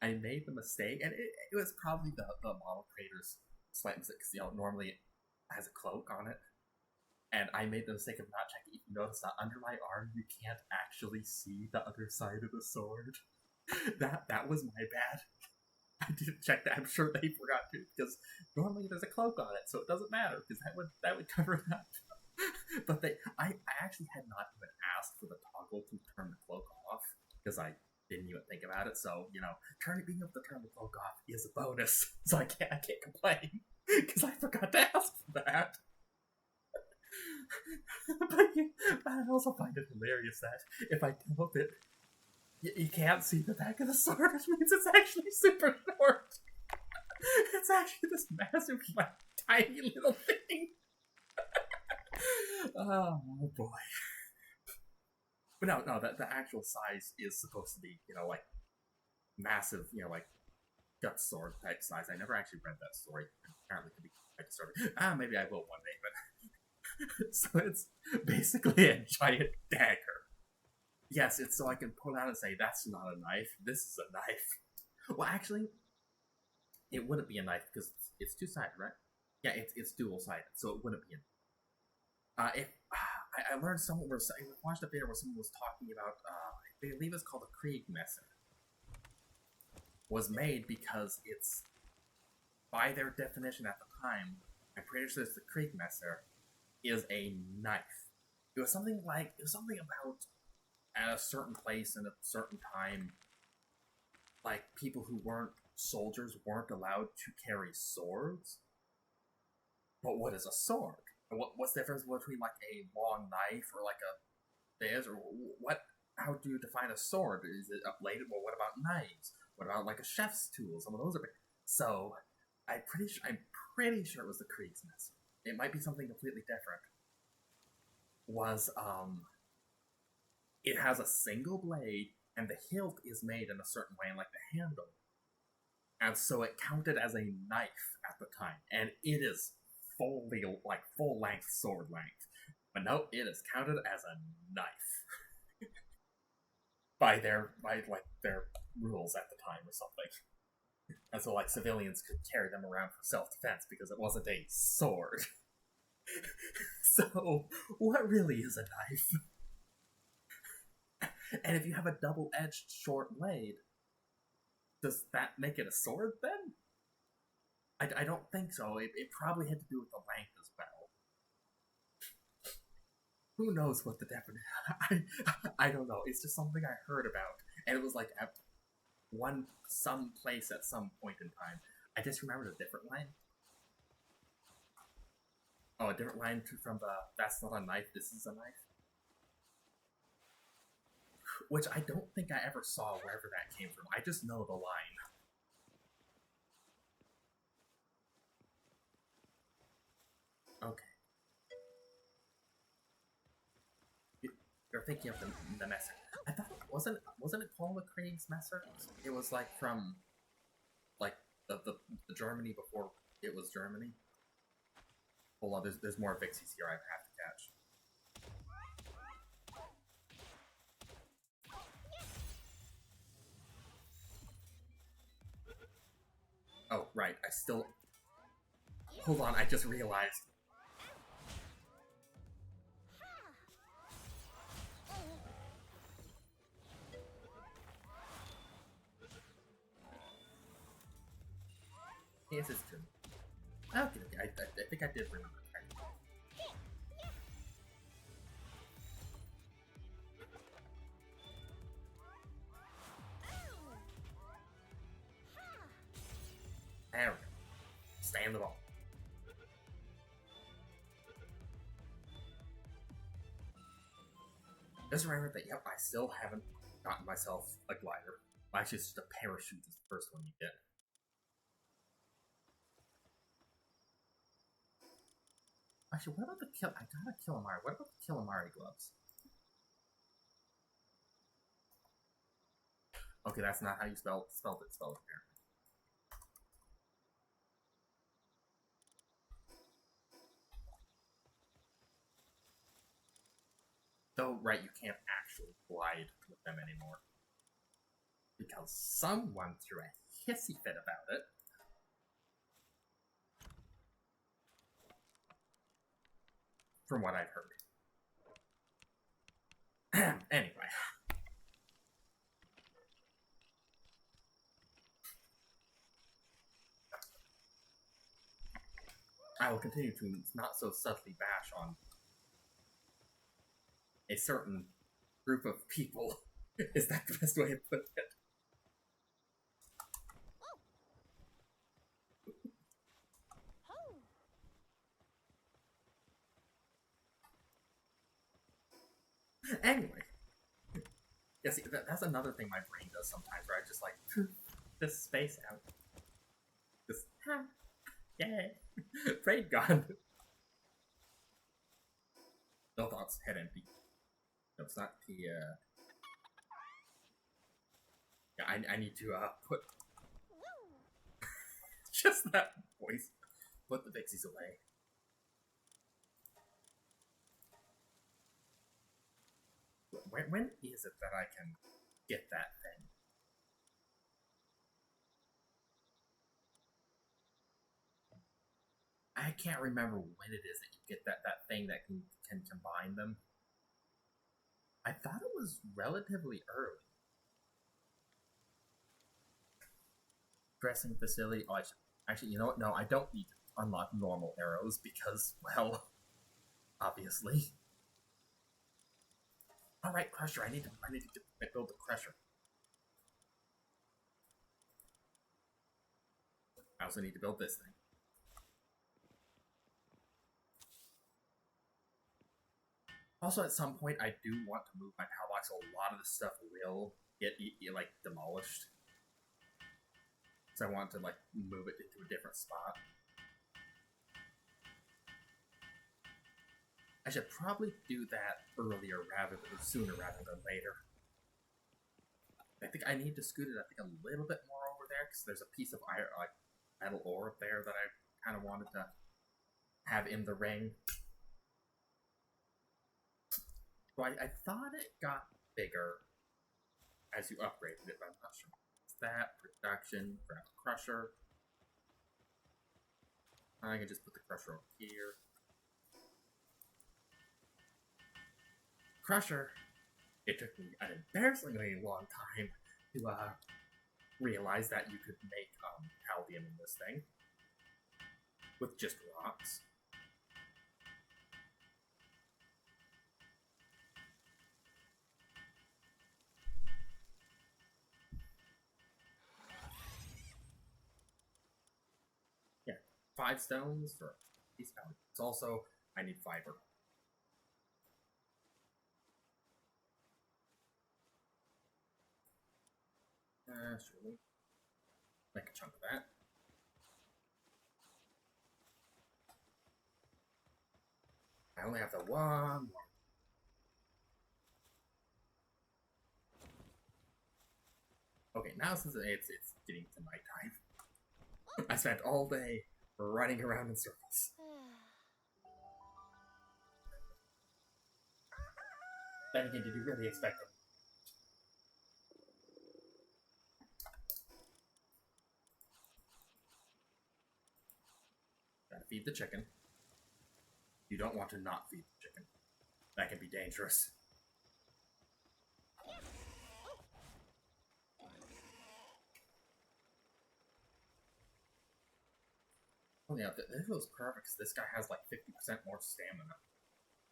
I made the mistake, and it was probably the model creator's slight mistake because normally it has a cloak on it, and I made the mistake of not checking. If you notice that under my arm, you can't actually see the other side of the sword. That was my bad. I didn't check that. I'm sure they forgot to because normally there's a cloak on it, so it doesn't matter because that would cover it up. But I actually had not even asked for the toggle to turn the cloak off because I didn't even think about it. So being able to turn the cloak off is a bonus. So I can't complain because I forgot to ask for that. but I also find it hilarious that if I tilt it, you can't see the back of the sword, which means it's actually super short. It's actually this massive, like, tiny little thing. Oh boy. But no, the actual size is supposed to be, like, massive, like, gut sword type size. I never actually read that story. Apparently, it could be quite disturbing. Maybe I will one day, but so it's basically a giant dagger. Yes, it's so I can pull out and say, that's not a knife, this is a knife. Well, actually, it wouldn't be a knife because it's two-sided, right? Yeah, it's dual-sided, so it wouldn't be a knife. If I learned someone was, I watched a video where someone was talking about, I believe it's called a Kriegmesser, was made because it's, by their definition at the time, I'm pretty sure it's the Kriegmesser, is a knife. It was something about at a certain place and a certain time, like, people who weren't soldiers weren't allowed to carry swords. But what is a sword? What's the difference between, like, a long knife or, like, a this, or what? How do you define a sword? Is it a bladed? Well, what about knives? What about, like, a chef's tool? Some of those are big. So I'm pretty sure it was the Kriegsmesser. It might be something completely different. It has a single blade, and the hilt is made in a certain way, like the handle. And so it counted as a knife at the time, and it is fully, like, full-length sword length. But no, it is counted as a knife by their rules at the time or something. And so, like, civilians could carry them around for self-defense because it wasn't a sword. So, what really is a knife? And if you have a double-edged short blade, does that make it a sword then? I don't think so. It probably had to do with the length as well. Who knows what the definition? I don't know. It's just something I heard about, and it was like at some place at some point in time. I just remembered a different line. Oh, a different line from the "That's not a knife. This is a knife." Which I don't think I ever saw wherever that came from. I just know the line. Okay. You're thinking of the Messer. I thought wasn't it called the Kriegsmesser? It was like from, like, the Germany before it was Germany. Hold on, there's more Vixies here I have to catch. Oh, right, I still... Hold on, I just realized. Yes, it's true. Okay, I think I did remember. There we go. Stay in the ball. Just remember that, yep, I still haven't gotten myself a glider. Well, actually, it's just a parachute is the first one you get. Actually, what about the kill? I got a Killamari. What about the Killamari gloves? Okay, that's not how you spelled it. Spelled apparently. Though, right, you can't actually glide with them anymore. Because someone threw a hissy fit about it. From what I've heard. Anyway. I will continue to not so subtly bash on a certain group of people. Is that the best way to put it? Anyway. Yeah, see, that's another thing my brain does sometimes, where I just like, just space out. Just, yay! Brain gone. No thoughts, head empty. No, it's not the, Yeah, I need to, put... just that voice. Put the pixies away. When is it that I can get that thing? I can't remember when it is that you get that thing that can combine them. I thought it was relatively early. Dressing facility. Oh, I should actually. You know what? No, I don't need to unlock normal arrows because, well, obviously. All right, Crusher. I need to build the Crusher. I also need to build this thing. Also, at some point, I do want to move my power box, so a lot of the stuff will get like demolished. So I want to like move it into a different spot. I should probably do that sooner rather than later. I think I need to scoot it. I think a little bit more over there because there's a piece of iron, like metal ore up there that I kind of wanted to have in the ring. So I thought it got bigger as you upgraded it, but I'm not sure. It's that production, grab a crusher. I can just put the crusher over here. Crusher. It took me an embarrassingly long time to realize that you could make Paldium in this thing with just rocks. Yeah, 5 stones for these Paldium. It's also, I need fiber. Surely. Make a chunk of that. I only have the one more. Okay, now since it's getting to nighttime, I spent all day running around in circles. Then again, did you really expect it? Gotta feed the chicken. You don't want to not feed the chicken. That can be dangerous. Oh yeah, this was perfect because this guy has like 50% more stamina.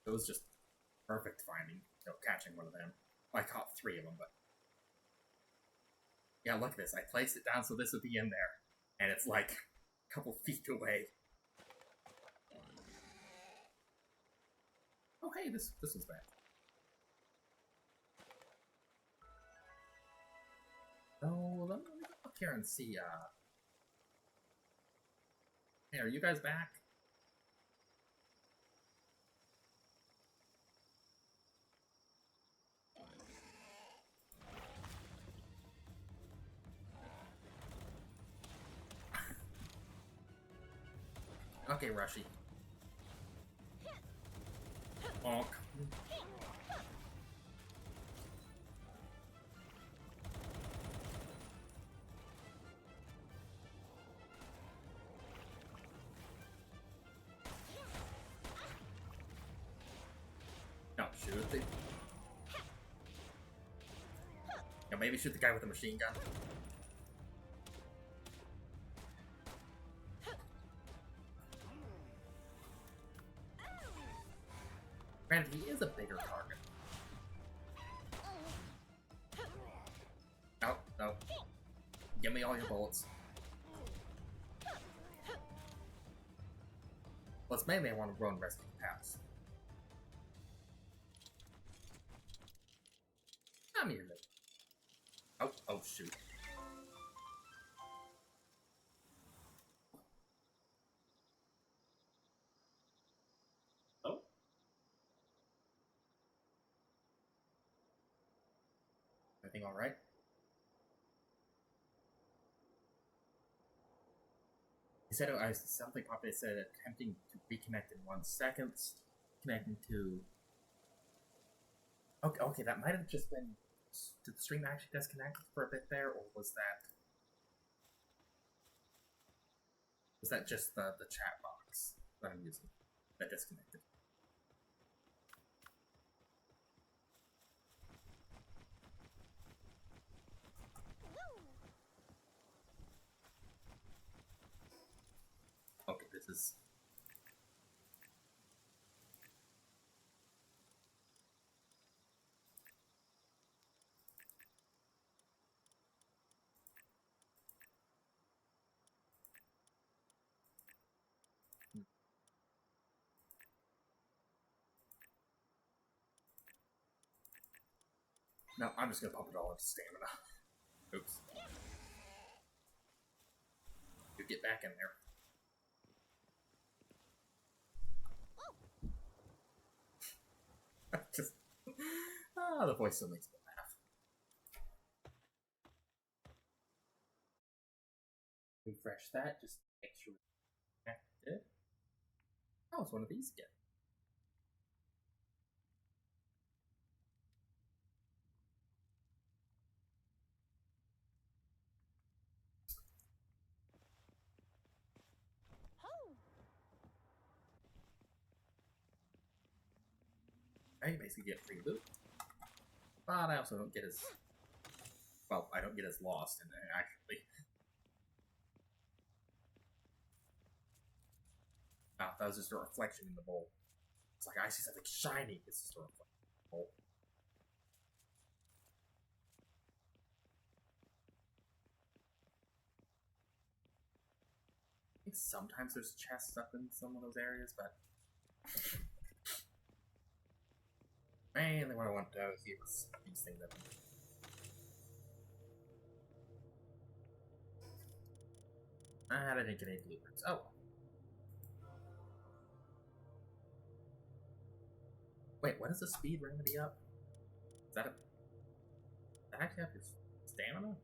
It was just perfect catching one of them. I caught 3 of them, but... Yeah, look at this. I placed it down so this would be in there. And it's like a couple feet away. Oh hey, this was bad. Oh, let me go up here and see, Hey, are you guys back? Okay, Rushy. Bonk. shoot the... Yeah, maybe shoot the guy with the machine gun. Granted, he is a bigger target. No, no. Give me all your bullets. Let's maybe I want to run rescue the house. Come here, little. Oh, oh, shoot. Oh. Everything alright? He said, something probably said attempting to reconnect in 1 second. Connecting to... Okay, that might have just been... Did the stream actually disconnect for a bit there, or was that just the chat box that I'm using that disconnected? Okay, this is... No, I'm just gonna pump it all into stamina. Oops. You get back in there. Just... the voice still makes me laugh. Refresh that, just make sure it's connected. Oh, it's one of these again. I basically get free loot. But I also don't get as... Well, I don't get as lost in it, actually. That was just a reflection in the bowl. It's like, I see something shiny. It's just a reflection in the bowl. I think sometimes there's chests up in some of those areas, but... Mainly what I want to do here was these things up. I didn't get any blueprints. Oh. Wait, what is the speed remedy up? Is that a... Does that actually have your stamina?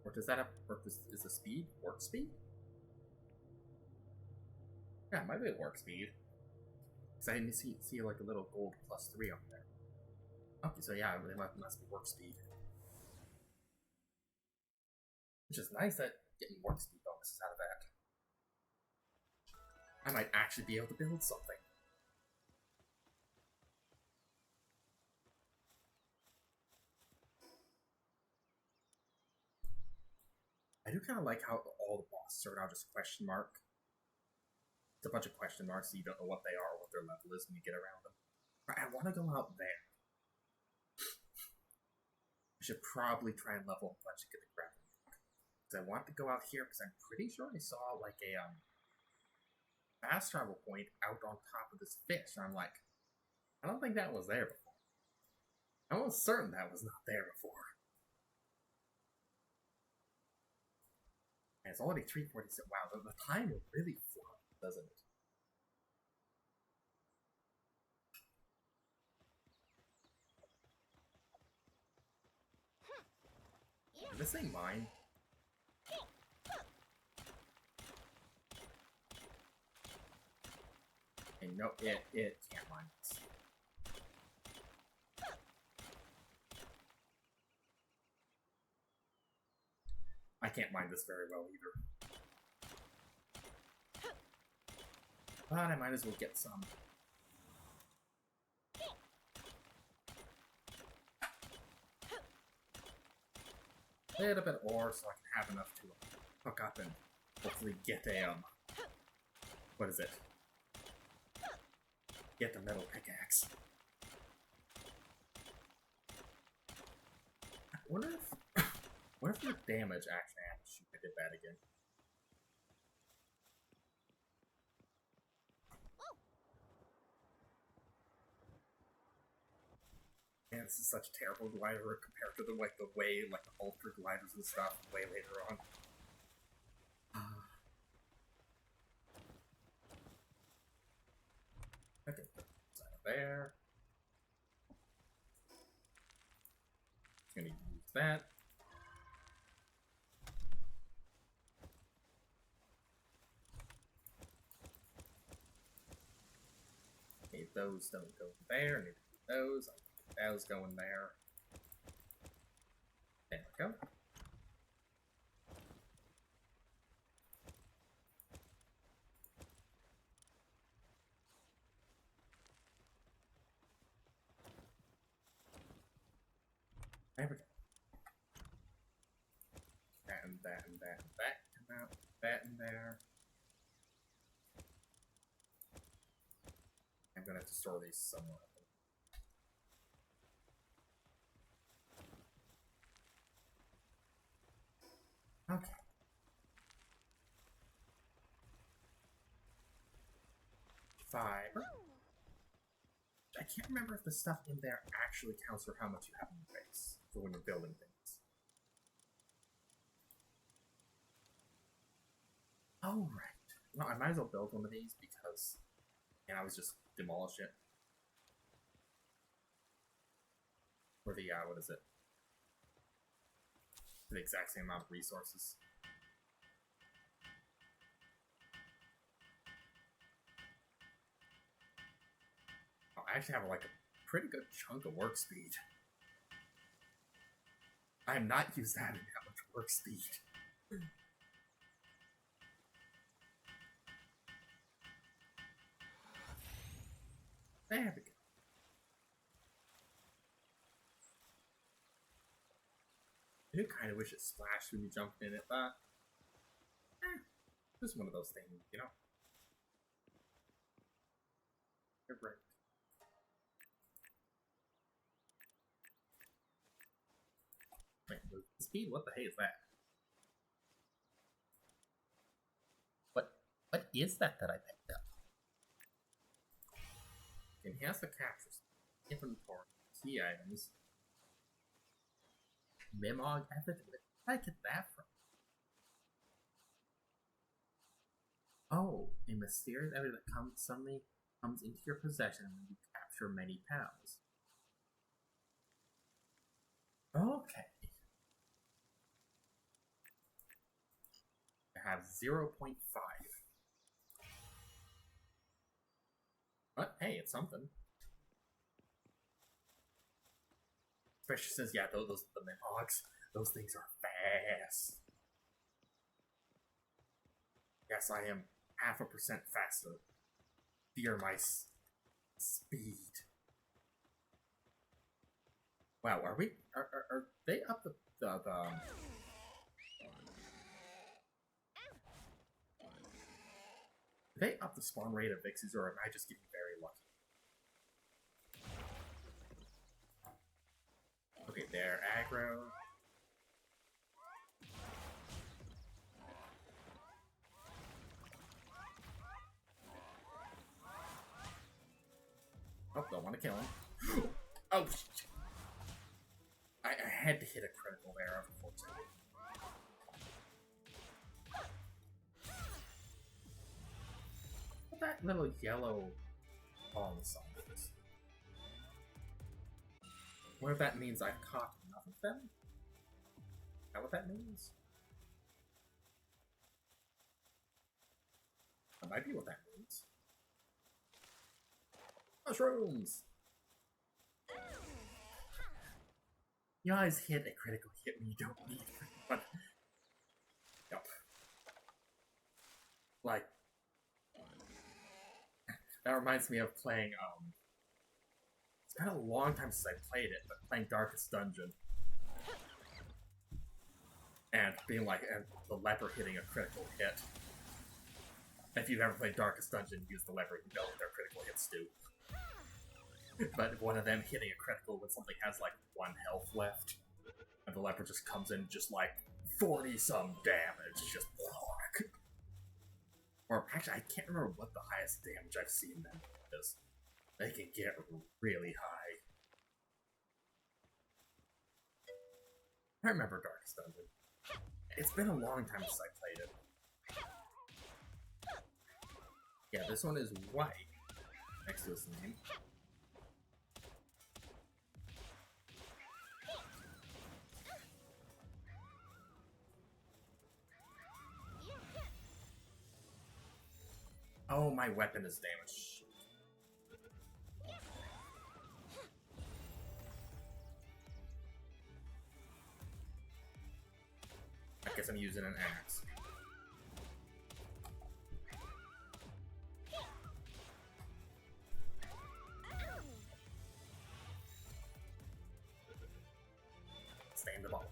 Or does that have... Or is the speed work speed? Yeah, it might be a work speed. Because I didn't see like a little gold +3 on there. Okay, so yeah, it must be work speed. Which is nice that getting work speed bonuses out of that. I might actually be able to build something. I do kind of like how all the bosses are now just question mark. It's a bunch of question marks, so you don't know what they are or what their level is when you get around them. I want to go out there. I should probably try and level up a bunch to get the grappling hook. Because I want to go out here because I'm pretty sure I saw like a fast travel point out on top of this fish. And I'm like, I don't think that was there before. I'm almost certain that was not there before. And it's already 3:46. Wow, the time will really fly, doesn't it? Is this thing mine? And no, it can't mine this. I can't mine this very well either. But I might as well get some. A little bit of ore so I can have enough to hook up and hopefully get a, what is it? Get the metal pickaxe. I wonder if your damage actually happens. Shoot, I did that again. Man, this is such a terrible glider compared to the way the ultra gliders and stuff way later on. Okay, put that there. Gonna use that. Okay, those don't go there. Need to keep those. Those going there. There we go. There we go. That and that and that and that come out. That in there. I'm gonna have to store these somewhere. Okay. Fiber. I can't remember if the stuff in there actually counts for how much you have in your base for when you're building things. Oh, right. No, I might as well build one of these because, and I was just demolish it. For the, what is it? For the exact same amount of resources. I actually have like a pretty good chunk of work speed. I am not used to having that much work speed. There we go. I do kind of wish it splashed when you jumped in it, but just one of those things, you know? You're right. Wait, the speed? What the hey is that? What is that I picked up? Enhance the captures. Inventory. Key items. Memog method? Where did I get that from? Oh, a mysterious area that suddenly comes into your possession when you capture many pounds. Okay. I have 0.5. But hey, it's something. Especially since, yeah, those the Minhogs, those things are fast. Yes, I am 0.5% faster. Fear my speed. Wow, are they up the they up the spawn rate of Vixies, or am I just getting very lucky? Okay, they're aggro. Oh, don't want to kill him. Oh, shit. I had to hit a critical there, unfortunately. What's that little yellow ball on the side of this? What if that means I've caught enough of them? Is that what that means? That might be what that means. Mushrooms! You always hit a critical hit when you don't need it, but Like, that reminds me of playing, it's been a long time since I played it, but playing Darkest Dungeon. And being like, and the leper hitting a critical hit. If you've ever played Darkest Dungeon, use the leper, you know what their critical hits do. But one of them hitting a critical when something has like 1 health left, and the leper just comes in just like 40-some damage, just whack. Or actually, I can't remember what the highest damage I've seen them is. They can get really high. I remember Darkest Dungeon. It's been a long time since I played it. Yeah, this one is white next to its name. Oh, my weapon is damaged. I guess I'm using an axe. Stay in the ball.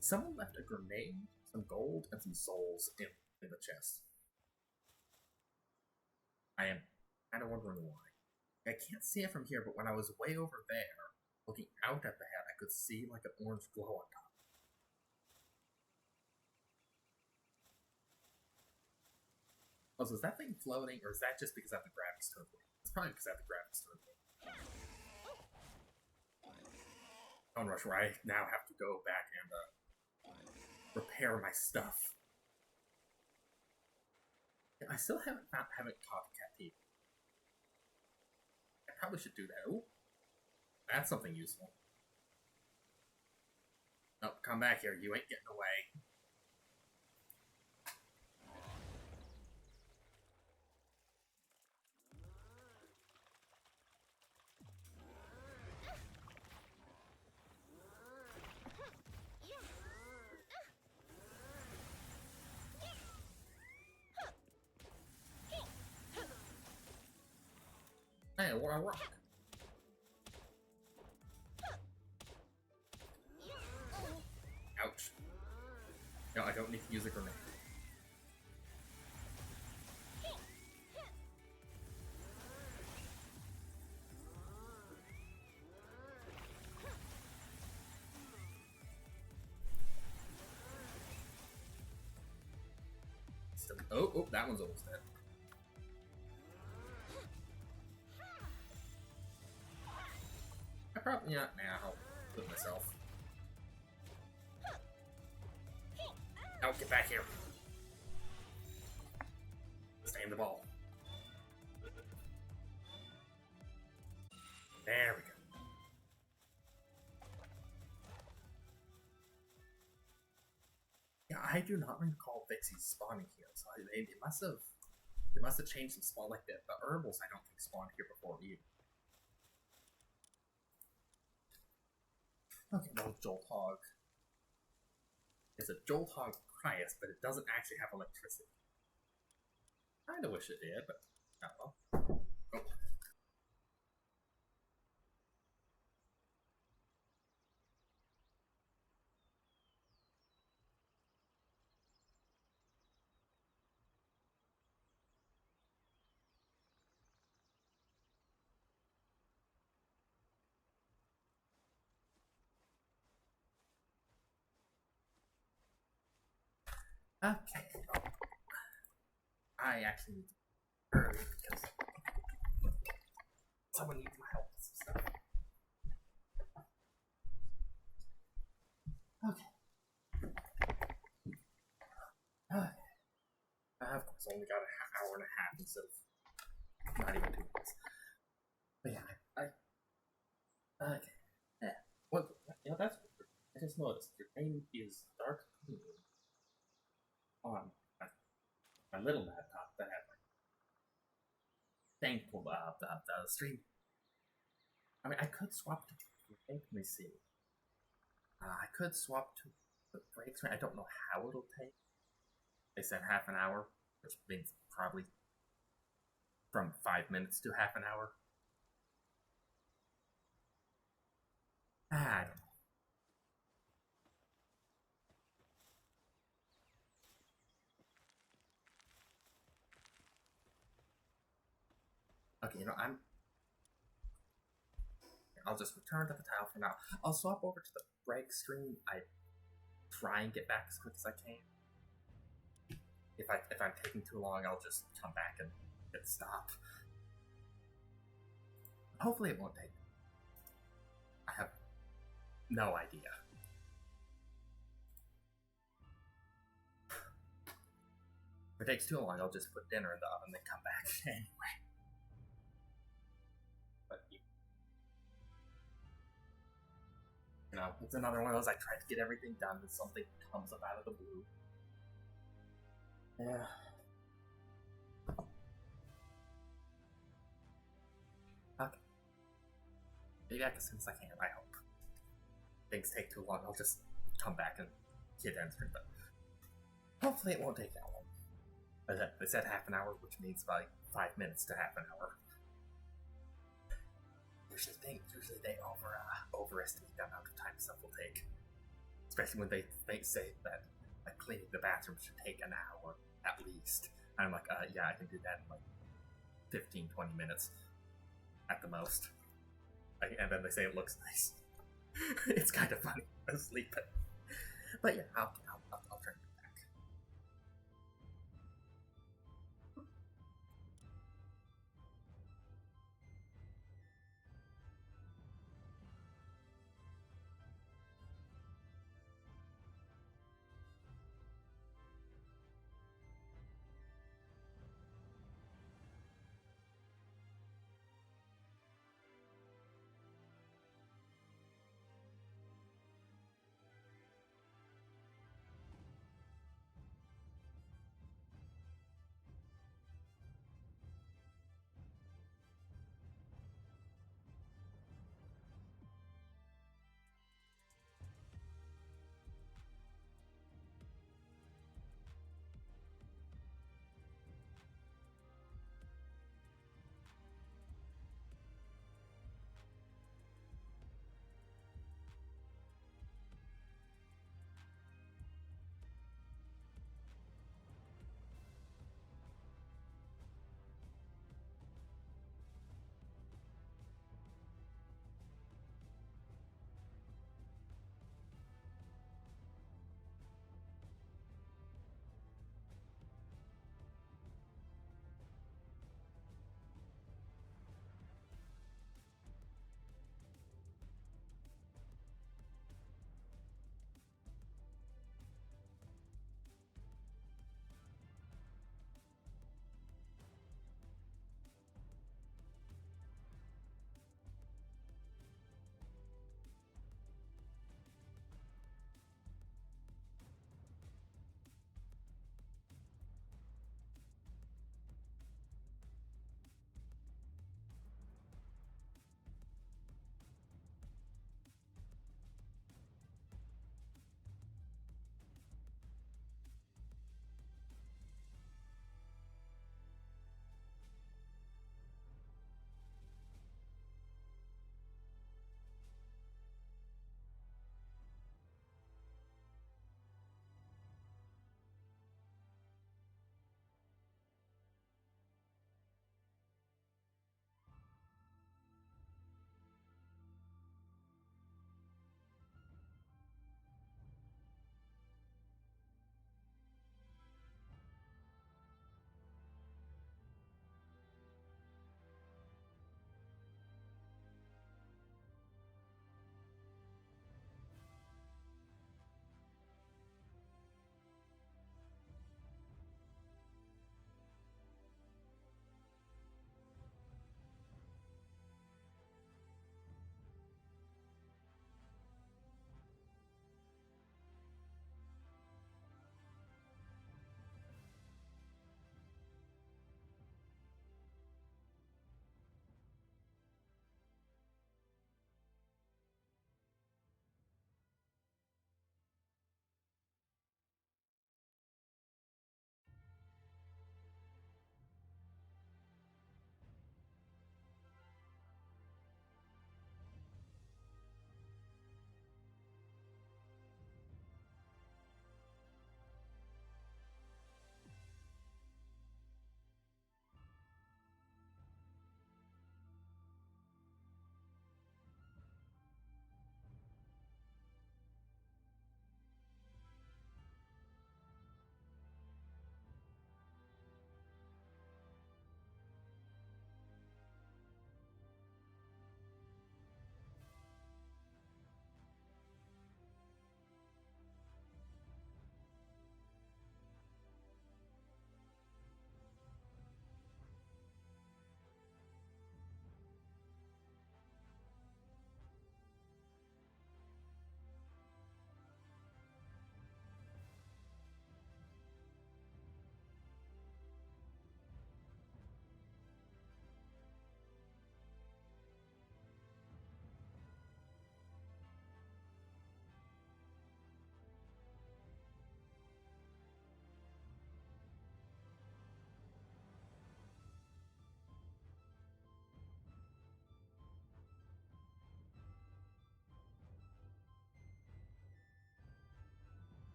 Someone left a grenade, some gold, and some souls in the chest. I am kind of wondering why. I can't see it from here, but when I was way over there, looking out at the head, I could see like an orange glow on top. Oh, so is that thing floating, or is that just because I have the graphics turned on? It's probably because I have the graphics turned on. Don't rush, where I now have to go back and repair my stuff. I still haven't caught Cat. I probably should do that. Ooh, that's something useful. Nope, come back here. You ain't getting away. Hey, what a rock. Ouch. No, I don't need to use a grenade. Still, oh, that one's almost dead. I probably, yeah, nah, I'll put myself. Oh, get back here. Stay in the ball. There we go. Yeah, I do not recall Vixie's spawning here, so it must have changed some spawn like that. The herbals I don't think spawned here before either. Okay, well, Jolt Hog. It's a Jolt Hog Prius, but it doesn't actually have electricity. Kinda wish it did, but oh well. Oh. Okay. I actually need to hurry because someone needs my help with some stuff. Okay. Of course, I only got an hour and a half instead of not even 2 minutes. But yeah, okay. Yeah. Well, you know, that's weird. I just noticed your name is Dark Queen on my little laptop that had like thing pulled up the stream. I mean, I could swap to. Let me see. I could swap to the break screen, I don't know how it'll take. They said half an hour, which means probably from 5 minutes to half an hour. I don't know. Okay, I'll just return to the tile for now. I'll swap over to the break screen. I try and get back as quick as I can. If I'm taking too long, I'll just come back and hit stop. Hopefully it won't take. I have no idea. If it takes too long, I'll just put dinner in the oven and then come back anyway. But it's another one of those. I try to get everything done, and something comes up out of the blue. Yeah. Okay. Maybe back as soon as I can, I hope. Things take too long, I'll just come back and hit end screen, but hopefully it won't take that long. They said half an hour, which means like 5 minutes to half an hour. Usually they overestimate the amount of time stuff will take. Especially when they say that like cleaning the bathroom should take an hour at least. And I'm like, yeah, I can do that in like 15-20 minutes at the most. And then they say it looks nice. It's kind of funny. I'm sleeping. But yeah, I'll try and get back.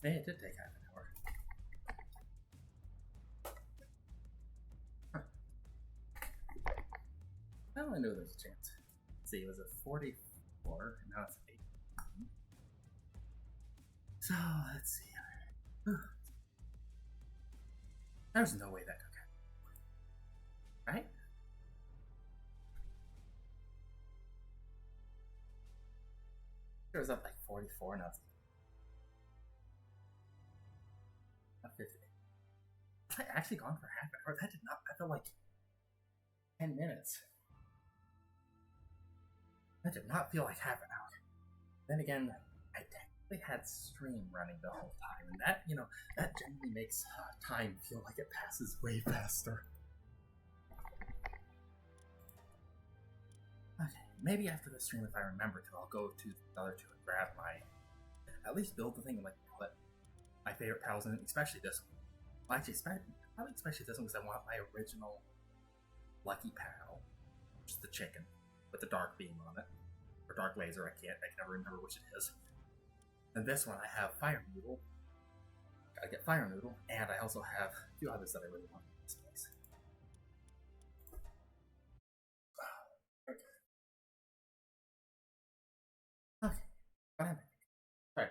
Hey, it did take half an hour. Huh. I only knew there was a chance. Let's see, it was a 44, and now it's 8. So, let's see. There's no way that could happen. Right? It was up like 44, now it's 50. I actually gone for half an hour. That did not, I felt like 10 minutes. That did not feel like half an hour. Then again, I technically had stream running the whole time, and that, that generally makes time feel like it passes way faster. Okay, maybe after the stream, if I remember to, I'll go to the other two and grab at least build the thing and put my favorite pals in, especially this one. Well, actually, especially this one because I want my original Lucky Pal, which is the chicken with the dark beam on it, or dark laser. I can never remember which it is. And this one I have Fire Noodle. Gotta get Fire Noodle, and I also have a few others that I really want in this place. Okay. What happened? Sorry.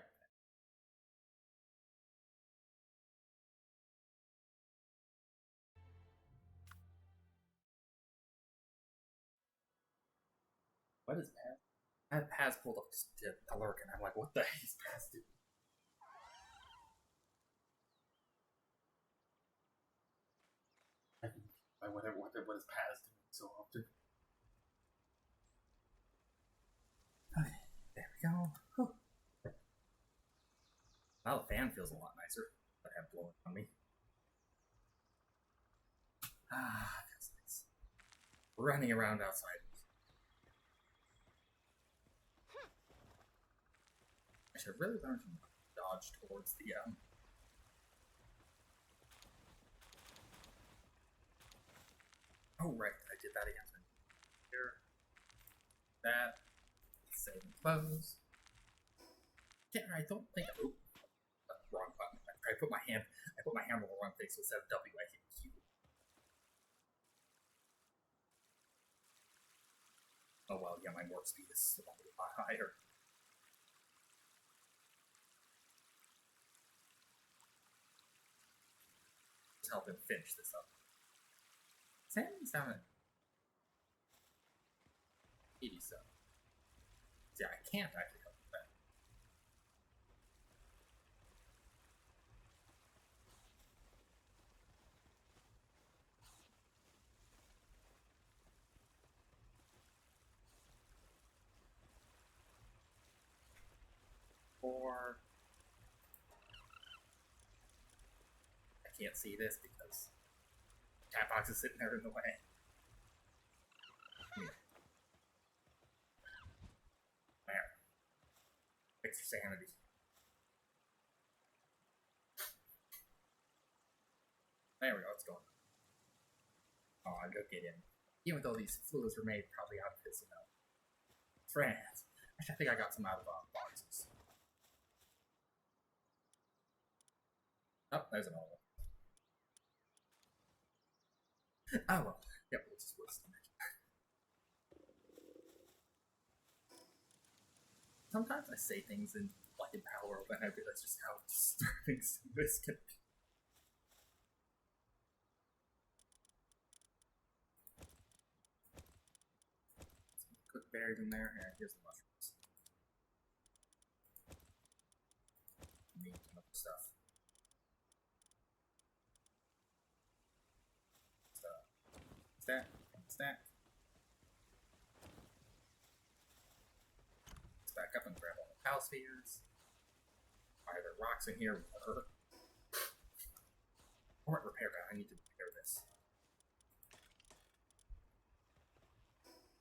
What is Paz? I had Paz pulled up to lurk, and I'm like, what the heck is Paz doing? What is Paz doing so often? Okay, there we go. Whew. Now the fan feels a lot nicer that I have blowing on me. Ah, feels nice. Running around outside. I should really learn to dodge towards the Oh right, I did that against my here. That. Save and close. I don't think wrong button. I put my hand on the wrong thing, so instead of W I hit Q. Oh well, yeah, my warp speed is a lot higher. Just help him finish this up. Sammy's down at 87. Yeah, I can't actually help with that. Or I can't see this because chat box is sitting there in the way. Yeah. There. Fix your sanity. There we go, it's going. Oh, I'll go get in. Even though these fluids were made probably out of his, France. Actually, I think I got some out of boxes. Oh, there's an old one. Oh well. Yep, we'll just waste them. Sometimes I say things in Palworld, and I realize just how disturbing this can be. Cooked berries in there, and here's the mushrooms. Meat and other stuff. Stack. Let's back up and grab all the pal spheres. Fire the rocks in here. Alright, repair guy. I need to repair this.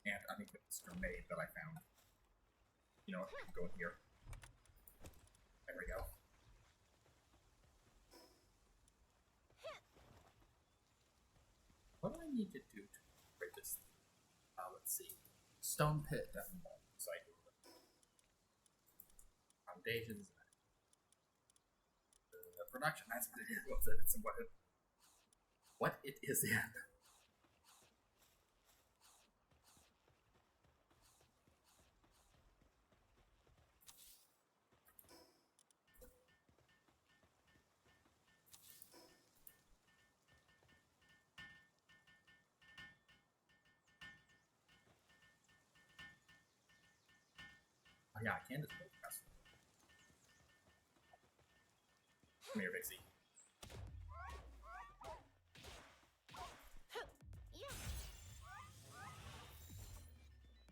And I think it's a grenade that I found. You know what? I'm going here. There we go. What do I need to do to break this thing? Let's see. Stone pit, definitely. So I do foundations. production. That's what it is. What it is in. Oh yeah, I can just build this. Come here, Vixie.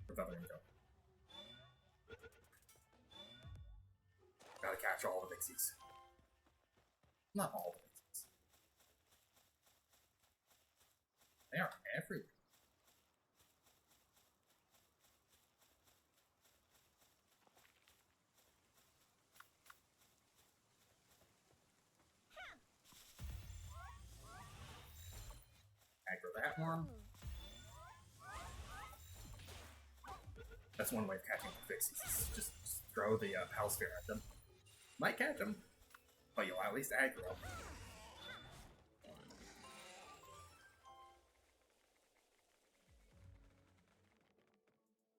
Without letting go. Gotta catch all the Vixies. Not all the Vixies. They are everywhere. Aggro that one. That's one way of catching the Vixies. Just throw the Pal Sphere at them. Might catch them, but you'll at least aggro.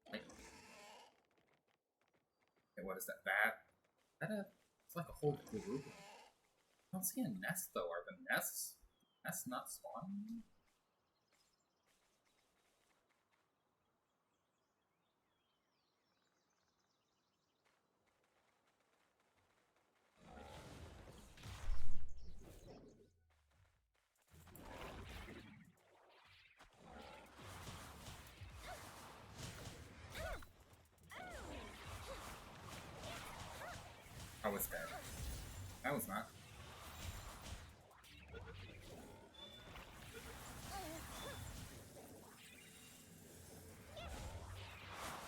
Okay, what is that? It's like a whole group. I don't see a nest though. Are the nests not spawning? Oh, it's dead. That was not.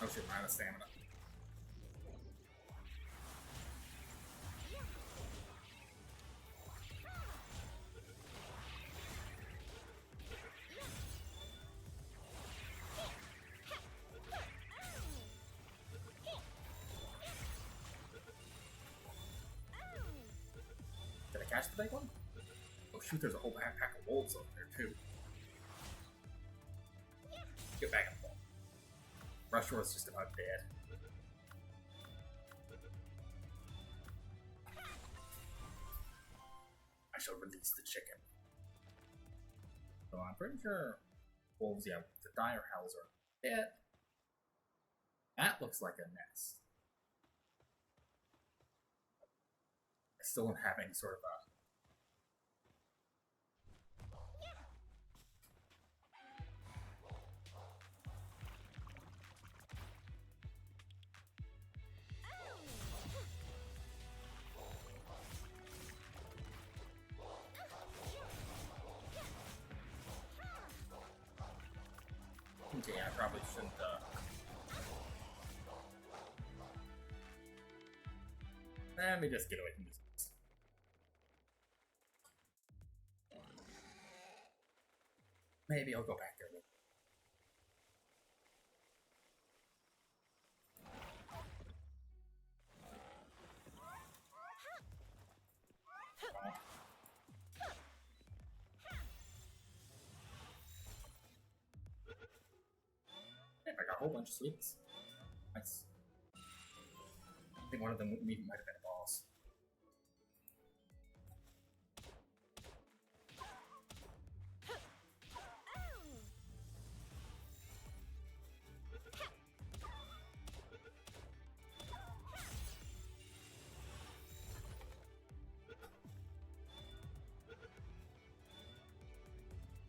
Oh shit, I'm out of stamina. Did I catch the big one? Oh shoot, there's a whole backpack of wolves over there too. Get back in the ball. Rushmore is just about dead. I shall release the chicken. So I'm pretty sure wolves, yeah, the dire hells are dead. That looks like a nest. I still don't have any sort of a... Okay, I probably shouldn't, Let me just get away from this. Maybe I'll go back there later. Yep, I got a whole bunch of sweets. Nice. I think one of them might have been a boss.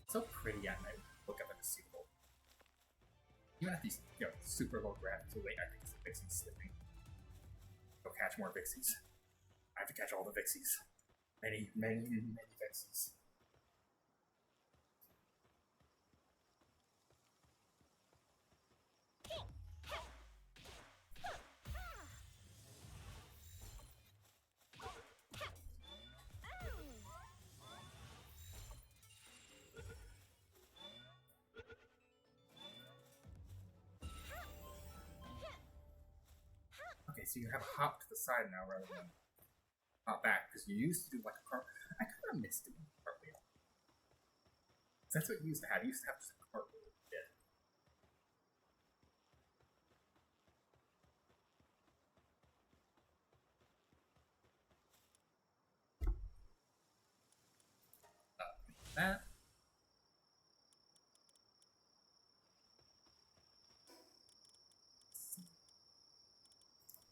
So pretty at night. Look up at the super bowl. Even at these, super low graphics, wait, I think it's the Vixie's slipping. Go catch more Vixies. I have to catch all the Vixies. Many, many, many Vixies. Okay, so you have a hop to the side now rather than back, because you used to do like a cart. I kind of missed doing a cartwheel. That's what you used to have. You used to have just a cartwheel. Yeah. That.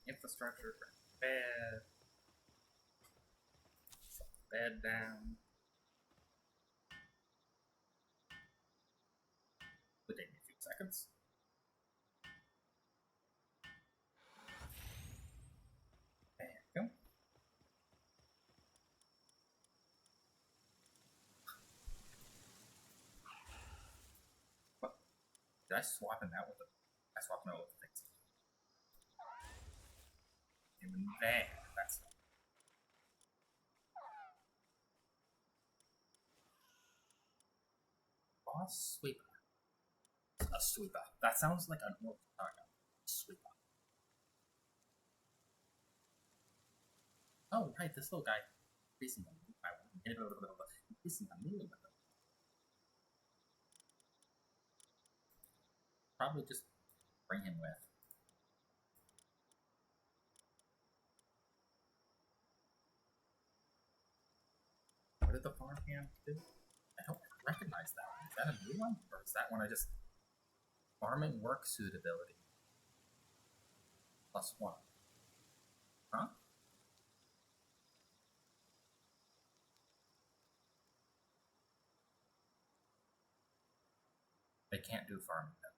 Infrastructure, bed. Set the bed down. Would take me a few seconds. There you go. What? Did I swap him out with it? I swapped him out with the things. Even there, that's not. Boss sweeper. A sweeper. That sounds like an orc target. Sweeper. Oh, right, this little guy. Increasing the melee weapon. Probably just bring him with. What did the farmhand do? I don't recognize that one. Is that a new one? Or is that one I just... Farming work suitability. +1. Huh? They can't do farming though.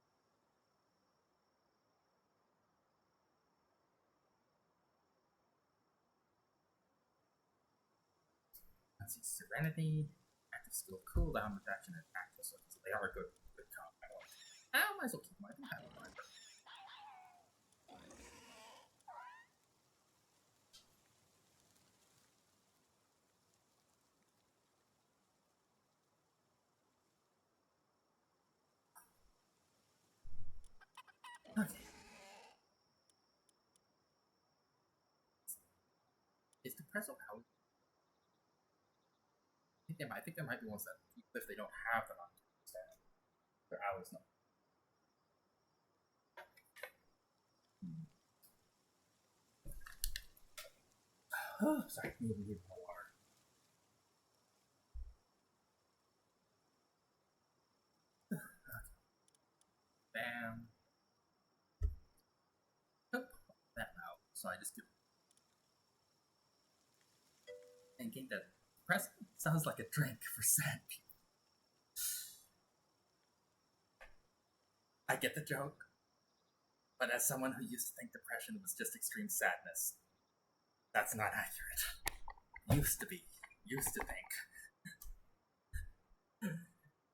Let's see, Serenity, active skill, cooldown, reduction, and active skill. So they are good combat ones. I might as well keep them. I think I have a mind. Okay. Is the Presso out? I think there might be ones that, if they don't have them on stand, their hours not. Oh, sorry, maybe need more water. Bam. Nope. That out. So I just do. Thinking that Presso sounds like a drink for sad people. I get the joke, but as someone who used to think depression was just extreme sadness, that's not accurate. Used to be. Used to think.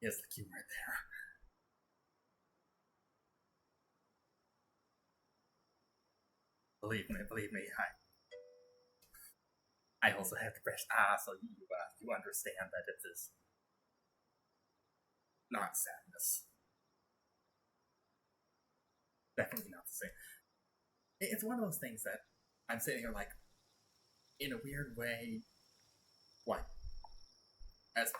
Here's the cue right there. Believe me, I also have depression. So you understand that it is not sadness. Definitely not the same. It's one of those things that I'm sitting here like, in a weird way, what? As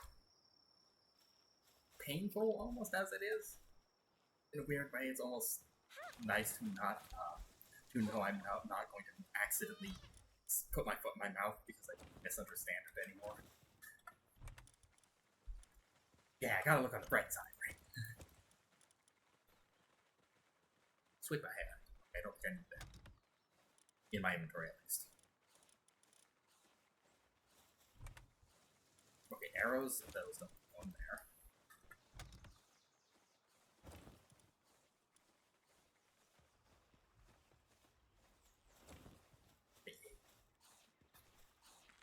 painful almost as it is, in a weird way, it's almost nice to not to know I'm not going to accidentally put my foot in my mouth because I don't misunderstand it anymore. Yeah, I gotta look on the bright side, right? Sweep ahead. I don't think I need that. In my inventory, at least. Okay, arrows, those don't go in there.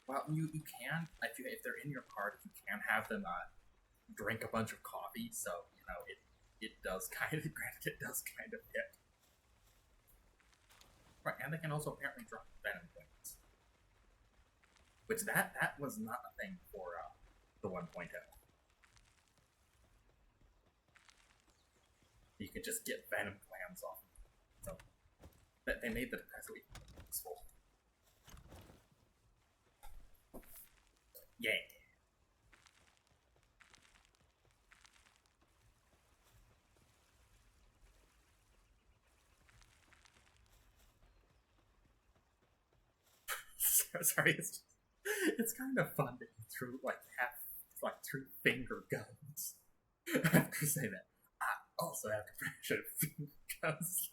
Well, you can, if they're in your cart, you can have them drink a bunch of coffee, so, you know, it does kind of, granted, it does kind of hit. Right, and they can also apparently drop venom points. Which, that was not a thing for the 1.0. You could just get venom glands off of them. So, they made the depressor useful. Yeah. Sorry, it's kind of fun to go through have like 3 finger guns. After saying that, I also have depression guns.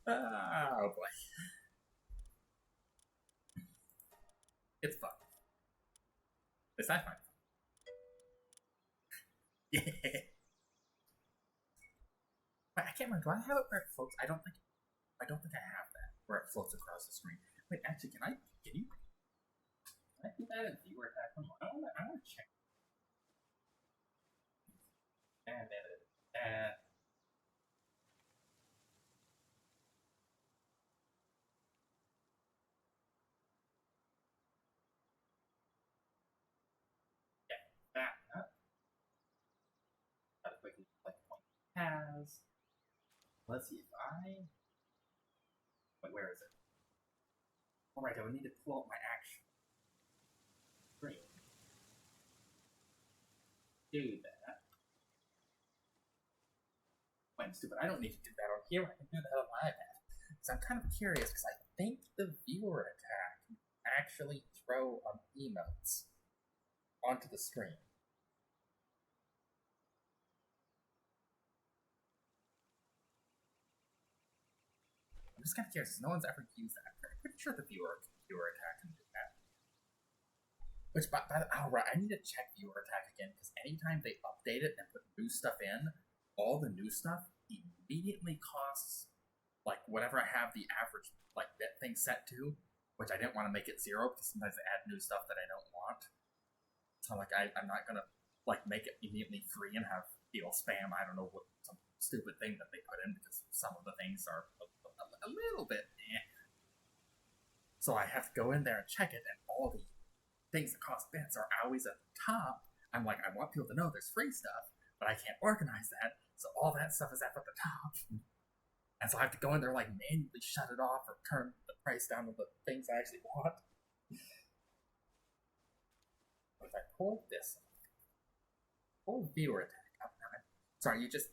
Oh boy, it's fun. It's not fun. Yeah. I can't remember. Do I have it where it floats? I don't think. I don't think I have that where it floats across the screen. Wait, actually, can I? Can you? Can I do that in viewer attack? I want to check. And yeah, that. That quickly like point has. Let's see if I. Wait, where is it? All right, I would need to pull up my action screen. Do that. Wait, I'm stupid. I don't need to do that on here. I can do that on my iPad. So I'm kind of curious because I think the viewer attack can actually throw emotes onto the screen. I'm just kind of curious. No one's ever used that. I'm pretty sure the viewer attack can do that. Which, by the right, I need to check viewer attack again because anytime they update it and put new stuff in, all the new stuff immediately costs like whatever I have the average like bit thing set to, which I didn't want to make it 0 because sometimes they add new stuff that I don't want. So like I'm not gonna like make it immediately free and have spam. I don't know what some stupid thing that they put in because some of the things are a little bit. So I have to go in there and check it, and all the things that cost bits are always at the top. I'm like, I want people to know there's free stuff, but I can't organize that, so all that stuff is up at the top. And so I have to go in there like manually shut it off or turn the price down to the things I actually want. But if I pull this up, pull viewer attack up now. Sorry, you just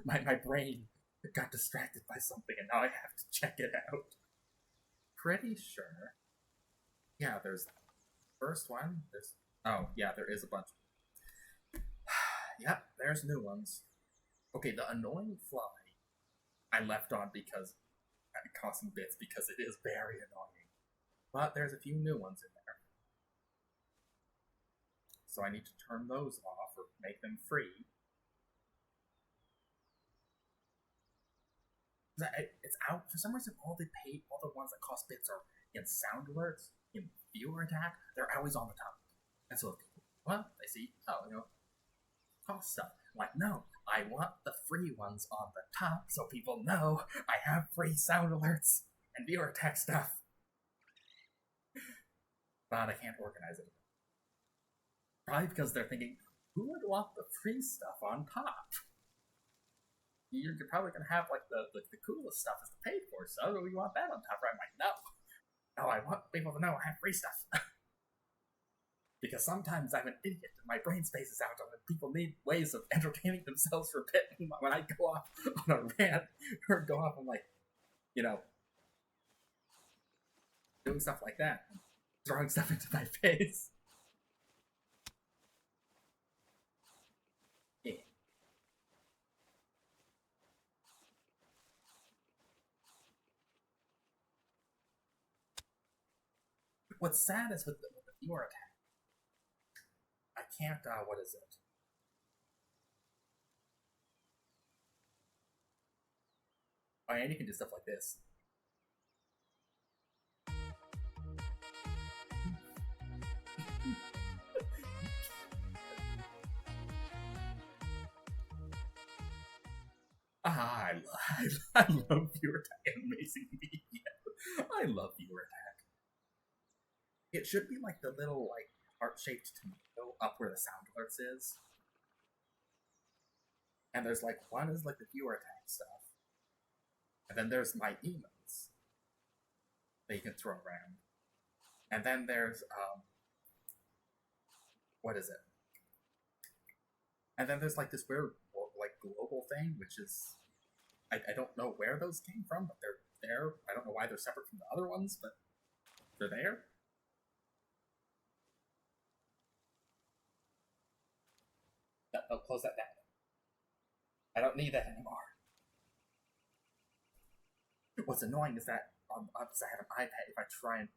my brain got distracted by something and now I have to check it out. Pretty sure. Yeah, there's first one. There's yeah, there is a bunch. Yep, there's new ones. Okay, the annoying fly I left on because it cost some bits because it is very annoying. But there's a few new ones in there. So I need to turn those off or make them free. It's out for some reason. All the ones that cost bits are in sound alerts, in viewer attack. They're always on the top, and so if people, well, they see, cost stuff. I'm like, no, I want the free ones on the top, so people know I have free sound alerts and viewer attack stuff. But I can't organize it. Probably because they're thinking, who would want the free stuff on top? You're probably going to have like the coolest stuff is the paid for, so we want that on top, right? I'm like, no, I want people to know I have free stuff. Because sometimes I'm an idiot and my brain space is out and people need ways of entertaining themselves for a bit. When I go off on a rant or go off on like, doing stuff like that, throwing stuff into my face. Yeah. What's sad is with the viewer attack, I can't, what is it? Oh, and you can do stuff like this. I love viewer attack amazing media. I love viewer attack. It should be like the little like heart-shaped tomato up where the sound alerts is. And there's like one is like the viewer attack stuff. And then there's my emotes. that you can throw around. And then there's what is it? And then there's like this weird like global thing, which is I don't know where those came from, but they're there. I don't know why they're separate from the other ones, but they're there. No, close that down. I don't need that anymore. What's annoying is that because I have an iPad, if I try and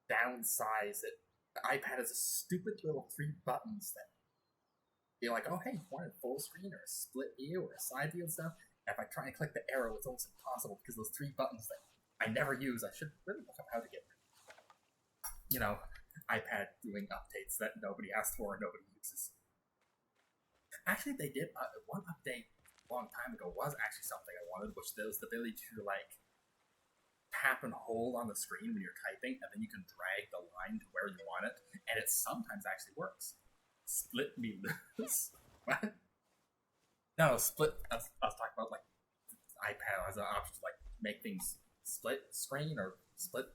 downsize it, the iPad has a stupid little 3 buttons that you're like, oh hey, you want a full screen or a split view or a side view and stuff. And if I try and click the arrow, it's almost impossible because those 3 buttons that I never use. I should really look up how to get, iPad doing updates that nobody asked for and nobody uses. Actually, they did one update a long time ago was actually something I wanted, which was the ability to like tap and hold on the screen when you're typing, and then you can drag the line to where you want it, and it sometimes actually works. Split me loose. What? No, split. I was talking about like iPad has an option to like make things split screen or split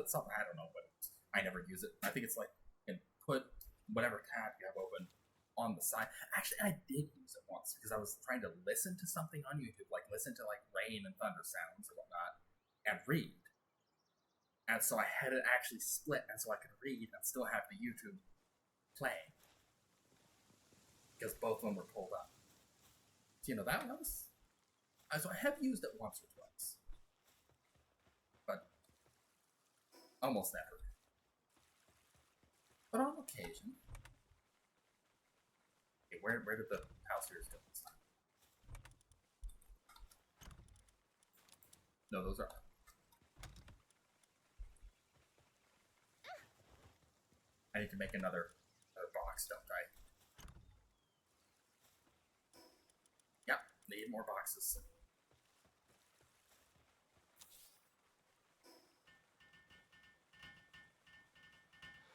something. I don't know, but I never use it. I think it's like you can put whatever tab you have open on the side. Actually, I did use it once because I was trying to listen to something on YouTube, like listen to like rain and thunder sounds or whatnot, and read. And so I had it actually split, and so I could read and still have the YouTube playing because both of them were pulled up. So, that was. So I have used it once or twice, but almost never. But on occasion. Okay, where did the house heroes go this time? No, those are. I need to make another box, don't I? Yeah, need more boxes.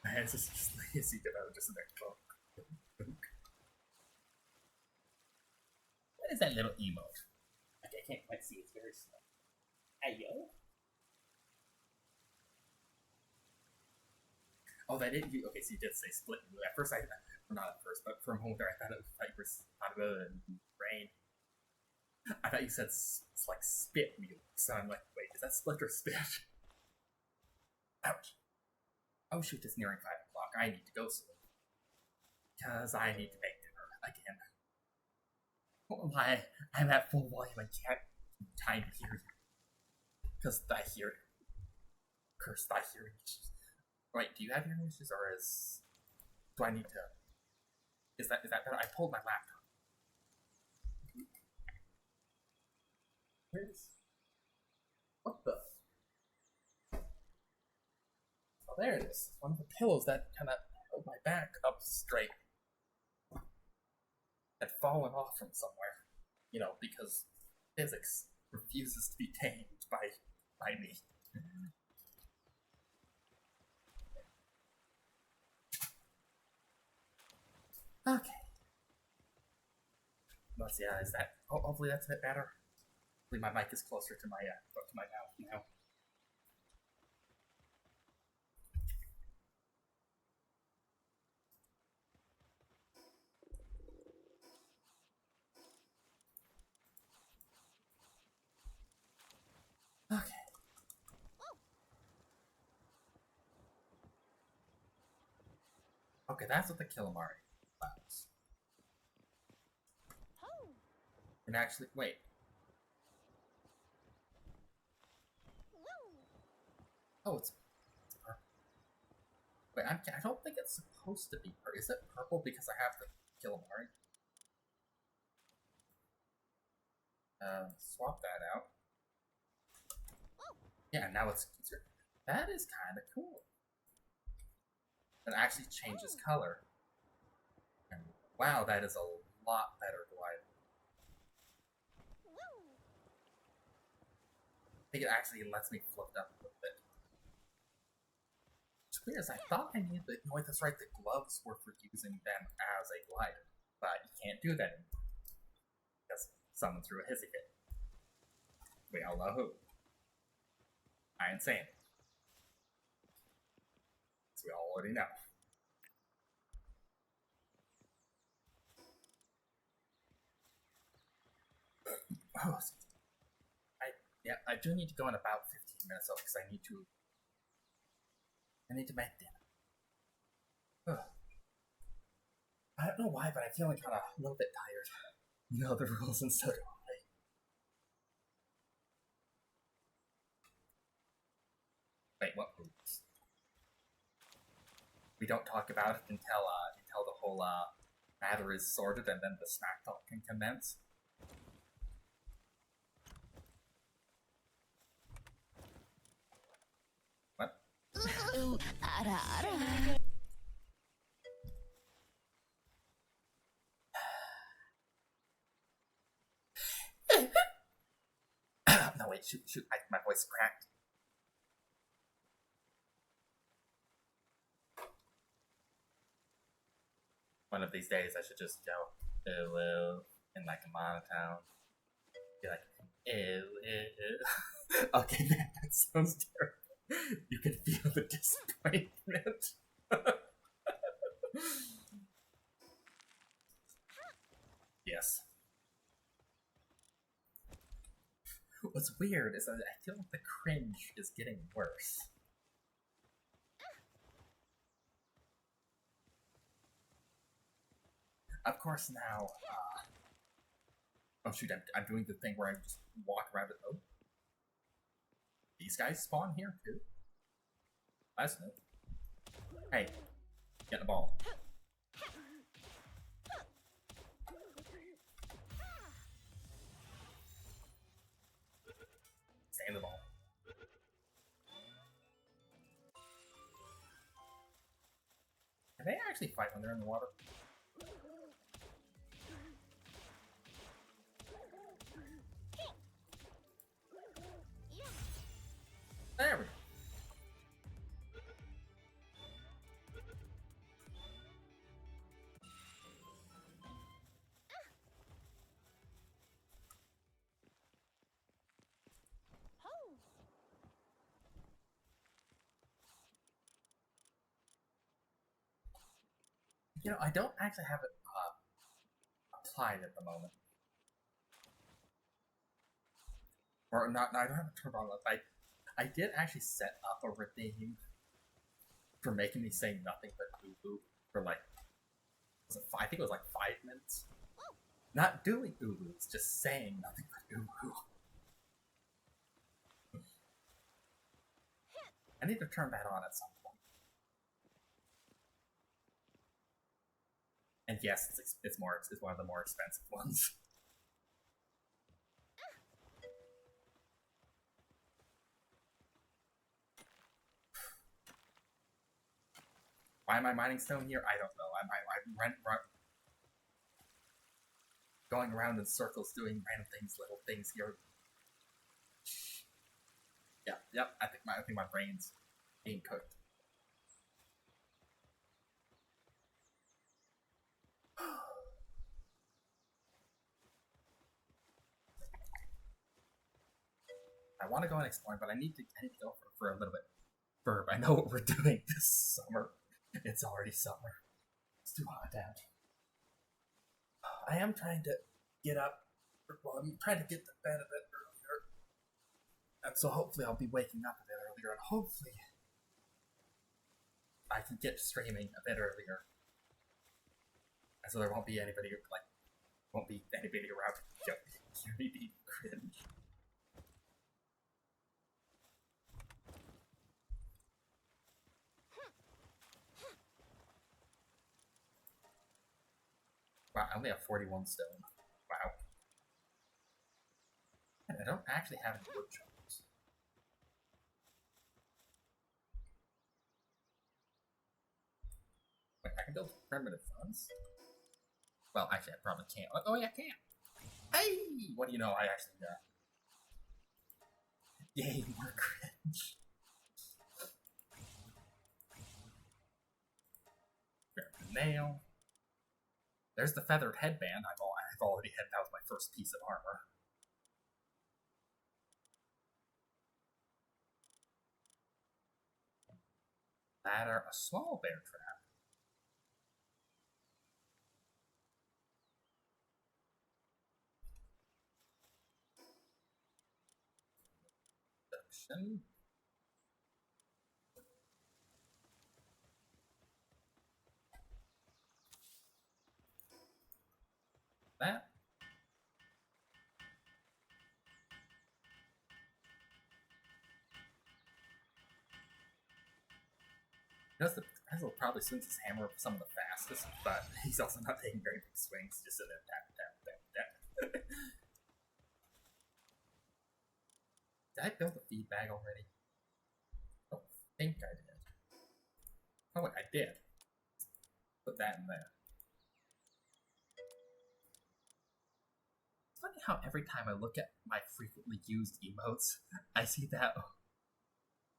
Man, this is just lazy just in there. What is that little emote? Okay, I can't quite see. It's very small. Ayo. Oh, that did. Okay, so you did say split. At first, not at first, but for a moment there, I thought it was like Sanabe and Rain. I thought you said it's like spit me. So I'm like, wait, is that split or spit? Ouch. Oh shoot, it's nearing 5 o'clock. I need to go soon. Because I need to make dinner again. Why? I'm at full volume. I can't time to hear you. Because I hear it. Cursed, I hear it. Wait, do you have hearing issues, or do I need to? Is that better? I pulled my laptop. What the? Oh, there it is. One of the pillows that kind of held my back up straight had fallen off from somewhere. Because physics refuses to be tamed by me. Okay. Let's see. Is that? Oh, hopefully that's a bit better. Hopefully my mic is closer to my mouth now. Okay. Okay, that's what the Killamari allows. And actually, wait. Oh, it's purple. Wait, I don't think it's supposed to be purple. Is it purple because I have the Killamari? Swap that out. Yeah, now it's considered. That is kind of cool. It actually changes color. And wow, that is a lot better glide. I think it actually lets me flip up a little bit. It's weird, I thought I needed the. No, that's right, the gloves were for using them as a glider. But you can't do that anymore. Because someone threw a hissy fit. We all know who. I ain't saying it. as we already know. Oh, I do need to go in about 15 minutes though, because I need to make dinner. Ugh. I don't know why, but I'm feeling kind of a little bit tired. You know the rules, and so do I. Wait, what rules? We don't talk about it until the whole matter is sorted, and then the snack talk can commence. What? Ooh, ara, ara. No, wait, shoot, my voice cracked. One of these days, I should just go, hello, in like a monotone. Be like, ew. Okay, that sounds terrible. You can feel the disappointment. Yes. What's weird is that I feel like the cringe is getting worse. Of course now, oh shoot, I'm doing the thing where I just walk around it. Oh. These guys spawn here too? That's new. Hey, get the ball. Stay in the ball. Can they actually fight when they're in the water? There we go. You know, I don't actually have it applied at the moment. Or not, no, I don't have it turned on. I did actually set up a routine for making me say nothing but ooh for like, I think it was like 5 minutes. Not doing ooh-oos, just saying nothing but ooh-oo. I need to turn that on at some point. And yes, it's one of the more expensive ones. Why am I mining stone here? I don't know. I'm going around in circles doing random things, little things here. Yep. I think my brain's being cooked. I want to go and explore, but I need to go for a little bit. Verb, I know what we're doing this summer. It's already summer. It's too hot out. I am trying to get up. Well, I'm trying to get to bed a bit earlier. And so hopefully I'll be waking up a bit earlier, and hopefully I can get streaming a bit earlier. And so there won't be anybody around to hear me be cringe. Wow, I only have 41 stone. Wow. And I don't actually have any wood chunks. Wait, I can build primitive funds? Well, actually, I probably can't. Oh, yeah, I can. Hey! What do you know? I actually got. Yay, more cringe. Grab the nail. There's the feathered headband. I've already had. That was my first piece of armor. Ladder, a small bear trap. Seduction. That. The Pencil probably swings his hammer with some of the fastest, but he's also not taking very big swings, just sitting there tap, tap, tap, tap. Did I build a feed bag already? I don't think I did. Oh wait, I did. Put that in there. It's funny how every time I look at my frequently used emotes, I see that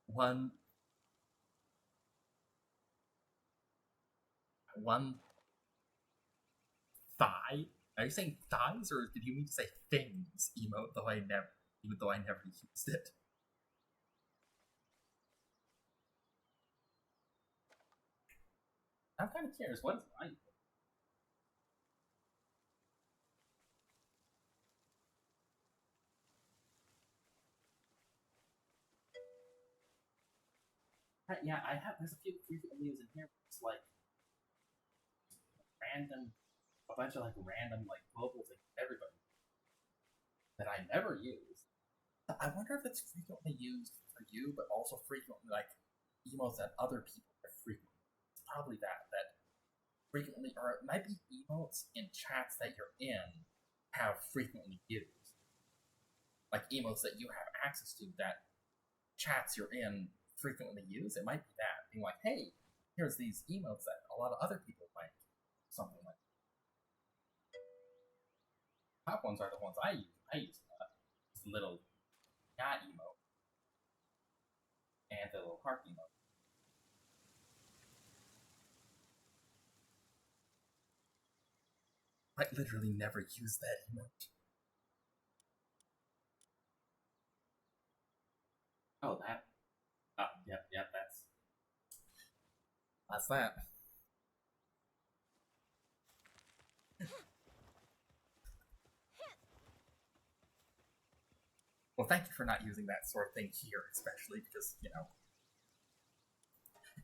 one thigh. Are you saying thighs, or did you mean to say things emote? Even though I never used it. I'm kind of curious. What is mine? Yeah, I have. There's a few frequently used in here. It's like a bunch of random global things. Everybody that I never use. I wonder if it's frequently used for you, but also frequently emotes that other people have frequently. It's probably that frequently, or it might be emotes in chats that you're in have frequently used, like emotes that you have access to that chats you're in frequently use. It might be that being like, hey, here's these emotes that a lot of other people like, something like that. Top ones are the ones I use. I use this little cat emote and the little heart emote. I literally never use that emote. Oh, that. Yep, that's that. Well, thank you for not using that sort of thing here, especially because,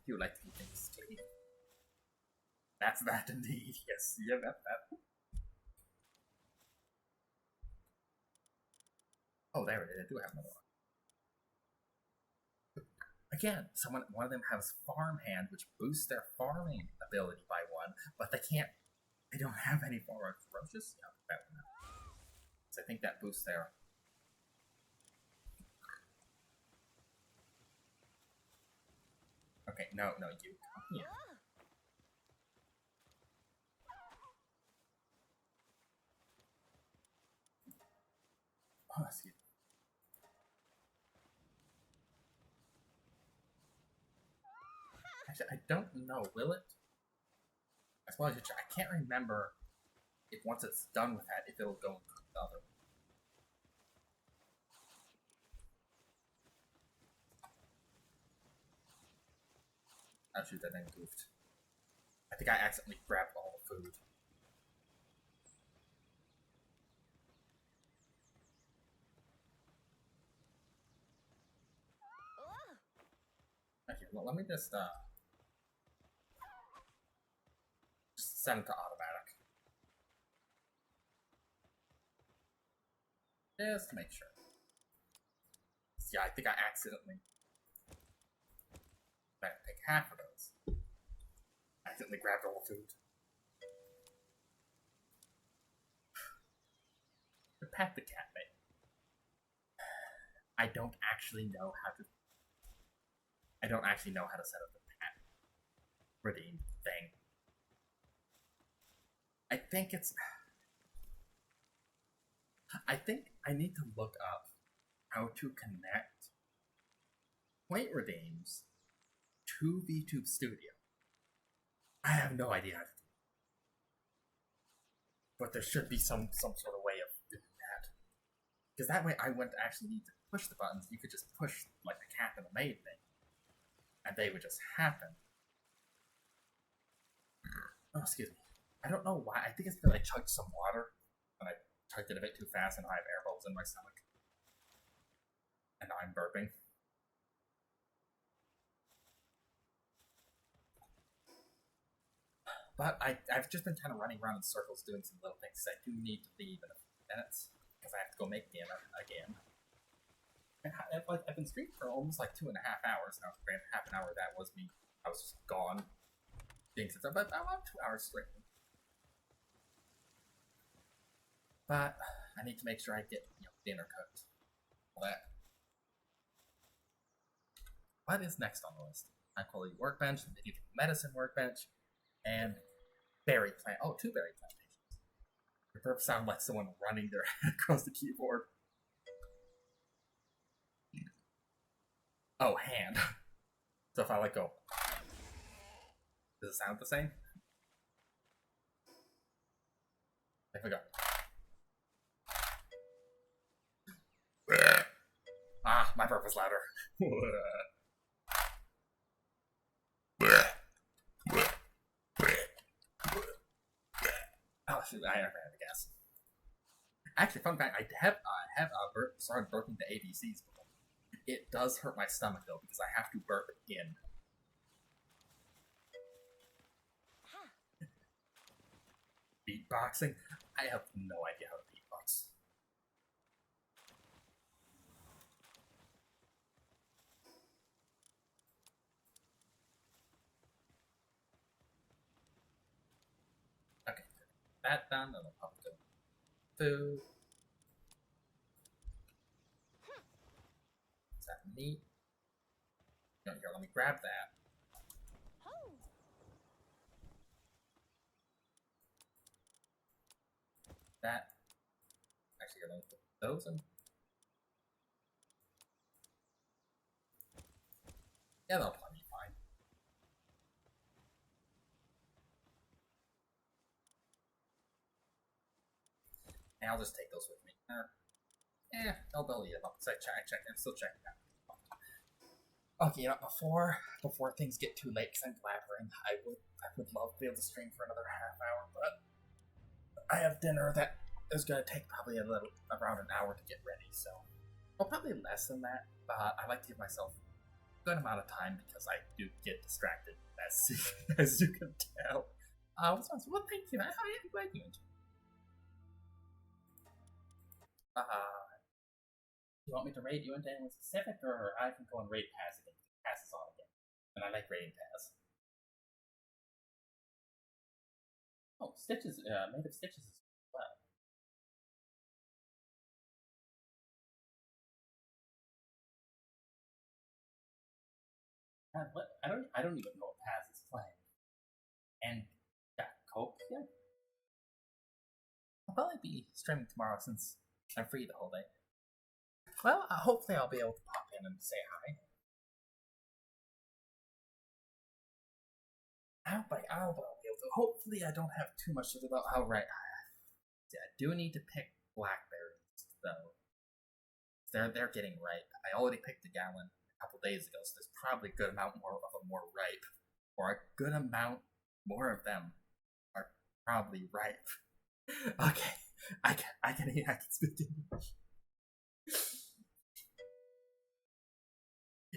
you like to keep things clean. That's that indeed. Yes, yeah, that. Oh, there it is. I do have another one. Again, one of them has farm hand, which boosts their farming ability by one, but they don't have any farmer ferocious. Yeah, that one. So I think that boosts their. Okay, no, you come here. Oh, excuse me. Actually, I don't know. Will it? I suppose I can't remember if once it's done with that, if it'll go and cook the other one. Oh shoot, that thing goofed. I think I accidentally grabbed all the food. Okay, well, let me just set it to automatic. Just to make sure. Yeah, I think I accidentally pick half of those. I accidentally grabbed all the food. To pet the cat, mate. I don't actually know how to set up the pet redeem thing. I think I need to look up how to connect point redeems to VTube Studio. I have no idea how to do it. But there should be some sort of way of doing that. Because that way I wouldn't actually need to push the buttons. You could just push the cat and the maid thing. and they would just happen. Oh, excuse me. I don't know why. I think it's because I chugged some water, and I chugged it a bit too fast, and now I have air bubbles in my stomach. And now I'm burping. But I've just been kind of running around in circles doing some little things. I do need to leave in a few minutes because I have to go make dinner again. And I've been streaming for almost like 2.5 hours now. Granted, half an hour of that was me. I was just gone doing stuff, but about 2 hours streaming. But I need to make sure I get dinner cooked. All that. What is next on the list? High quality workbench, medieval medicine workbench, and berry plant. Oh, 2 berry plantations. Your burps sound like someone running their head across the keyboard. Oh, hand. So if I let go, does it sound the same? If I go, ah, my burp was louder. Oh shoot, I never had a guess. Actually, fun fact: I have started burping the ABCs before. It does hurt my stomach though because I have to burp in. Beatboxing? I have no idea how to beatbox. Okay, that done, then I'll probably go food. Is that meat? No, here, let me grab that. That. Actually, let me put those in. Yeah, that'll probably be fine. And I'll just take those with me. They'll eat them up. So I'm still checking that. Okay, before things get too late, because I'm blabbering, I would love to be able to stream for another half hour, but I have dinner that is going to take probably around an hour to get ready, so. Well, probably less than that, but I like to give myself a good amount of time because I do get distracted, as you can tell. Well, thank you. How are you doing? You want me to raid you into anyone specific, or I can go and raid Paz again? Paz is on again. And I like raiding Paz. Oh, Stitches, made of Stitches as well. What? I don't even know what Paz is playing. And yeah, Coke, yeah. I'll probably be streaming tomorrow since I'm free the whole day. Well, hopefully I'll be able to pop in and say hi. I hope I'll be able to. Hopefully I don't have too much to do about how right. I do need to pick blackberries though. They're getting ripe. I already picked a gallon a couple days ago, so there's probably a good amount more of them more ripe, or a good amount more of them are probably ripe. Okay, I can speak English.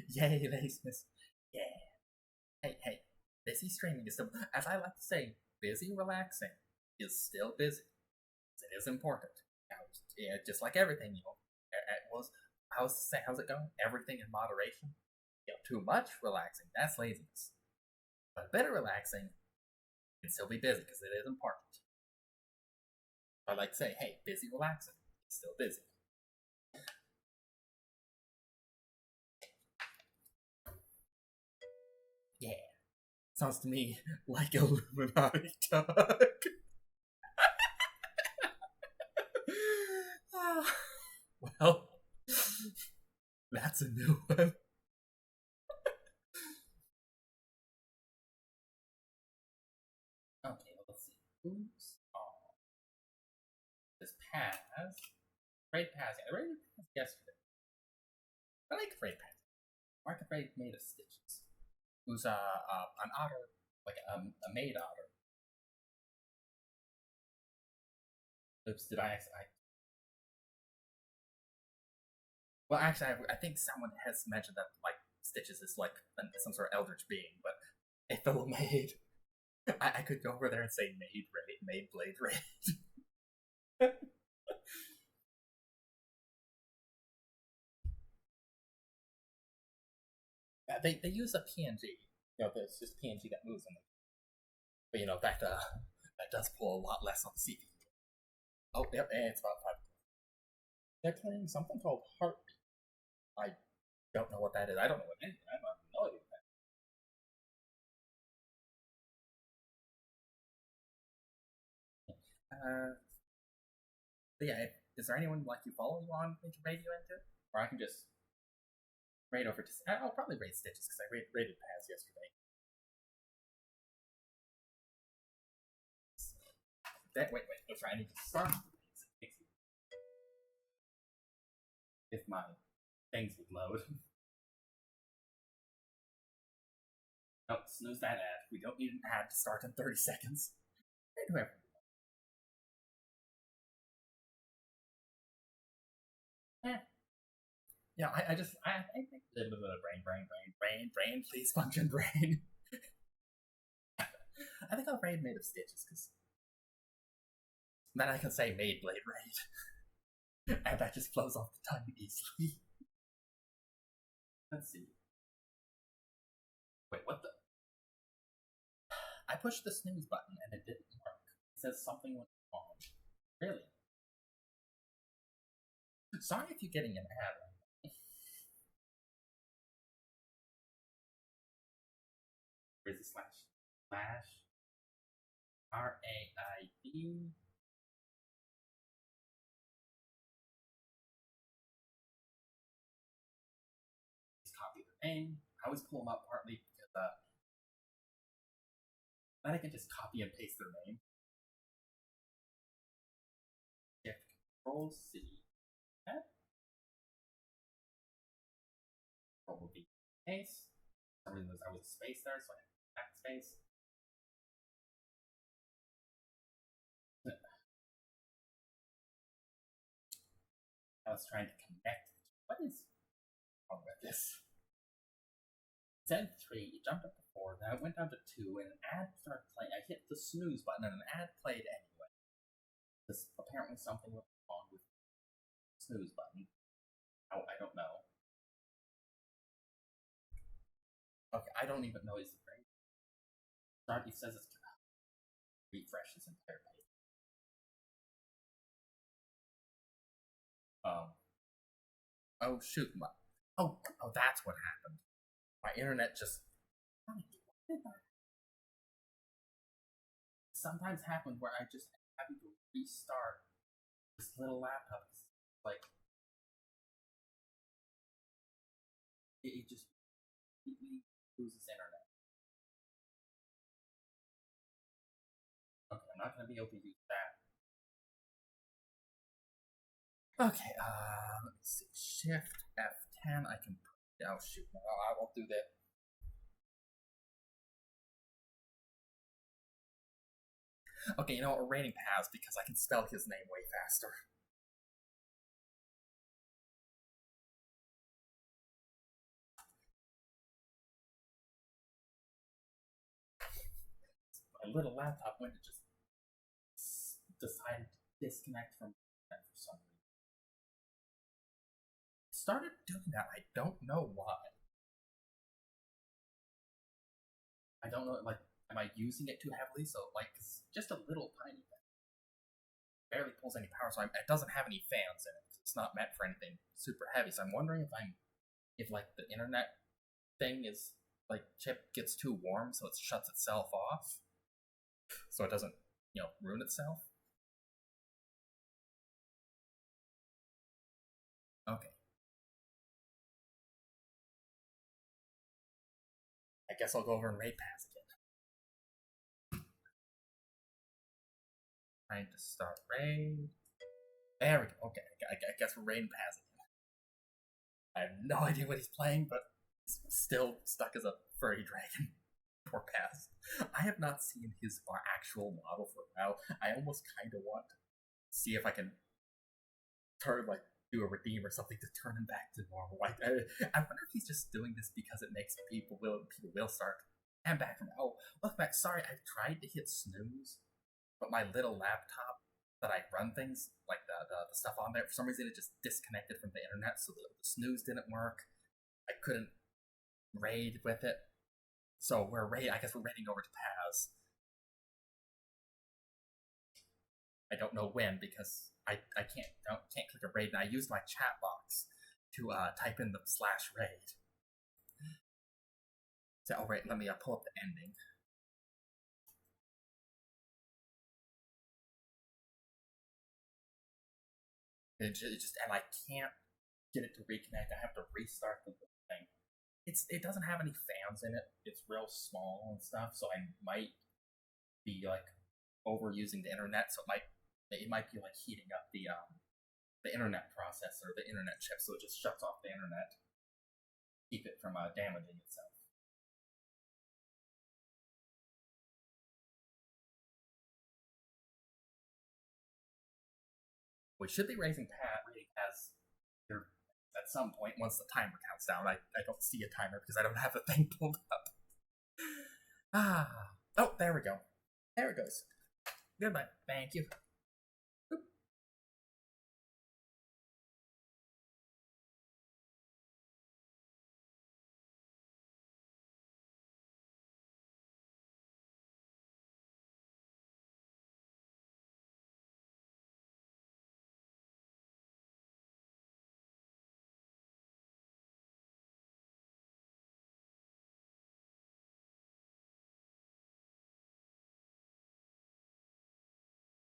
Yay, laziness. Yeah. Hey. Busy streaming is still, as I like to say, busy relaxing is still busy. It is important. Yeah, just like everything, how's it going? Everything in moderation. Too much relaxing, that's laziness. But a bit of relaxing can still be busy because it is important. I like to say, hey, busy relaxing is still busy. Yeah. Sounds to me like Illuminati talk. Well, that's a new one. Okay, let's see. Who's on? This Paz. Raid Paz. I raided Paz yesterday. I like Raid Paz. Market Raid made of Stitches. who's an otter, like a maid otter. Oops, did I well, actually, I think someone has mentioned that like Stitches is like some sort of eldritch being, but if it were maid, I could go over there and say maid blade raid. They use a PNG. It's just PNG that moves in them. But that does pull a lot less on the CPU. Oh, yep, and it's about 5. They're playing something called Heartbeat. I don't know what that is. I don't know what it is. I have no idea what that is. But yeah, is there anyone like you follow you on we can raid you into? Or I can just raid over to. I'll probably raid Stitches because I raided Paz yesterday. Wait. Let's try. I need to start if my things would load. Nope, snooze that ad. We don't need an ad to start in 30 seconds. Whoever. Yeah, I think a little bit of brain, please function brain. I think I'll raid Made of Stitches because then I can say Made Blade Raid. And that just flows off the tongue easily. Let's see. Wait, what the? I pushed the snooze button and it didn't work. It says something went wrong. Really? Sorry if you're getting an ad. Where's the slash? Slash RAID. Just copy the name. I always pull them up partly because then I can just copy and paste their name. Shift Control C. Okay. Control V. Space. For some reason I was space there, so I have backspace. I was trying to connect. What is wrong with this? It said 3, it jumped up to 4, then it went down to 2, and an ad started playing. I hit the snooze button, and an ad played anyway. Because apparently something went wrong with the snooze button. Oh, I don't know. Okay, I don't even know is it right. It says it's gonna refresh this entire page. Oh shoot! Oh, that's what happened. My internet just. Sometimes happens where I just having to restart this little laptop. Like it just completely loses internet. Okay, I'm not gonna be able to use that. Okay, let me see. Shift F10. I can. Oh shoot! No, I won't do that. Okay, you know what? We're rating Paz because I can spell his name way faster. My little laptop went to just decided to disconnect from that for some reason. It started doing that. I don't know why. I don't know. Like, am I using it too heavily? So, like, just a little tiny bit. Barely pulls any power, so it doesn't have any fans in it. It's not meant for anything super heavy. So I'm wondering if like the internet thing is like chip gets too warm, so it shuts itself off, so it doesn't ruin itself. Okay. I guess I'll go over and raid Paz again. Trying to start raid. There we go. Okay, I guess we're raiding Paz again. I have no idea what he's playing, but he's still stuck as a furry dragon. Poor Paz. I have not seen his actual model for a while. I almost kind of want to see if I can do a redeem or something to turn him back to normal. I wonder if he's just doing this because it makes people will start. I'm back from welcome back. Sorry, I've tried to hit snooze, but my little laptop that I run things like the stuff on there, for some reason it just disconnected from the internet, so the snooze didn't work. I couldn't raid with it, so I guess we're raiding over to Paz. I don't know when because I can't click a raid, and I used my chat box to type in the /raid. So alright, let me pull up the ending. And I can't get it to reconnect. I have to restart the thing. It doesn't have any fans in it. It's real small and stuff, so I might be like overusing the internet. So it might be like heating up the internet processor, the internet chip, so it just shuts off the internet, keep it from damaging itself. We should be raising Paz here at some point once the timer counts down. I don't see a timer because I don't have the thing pulled up. Oh, there we go. There it goes. Goodbye. Thank you.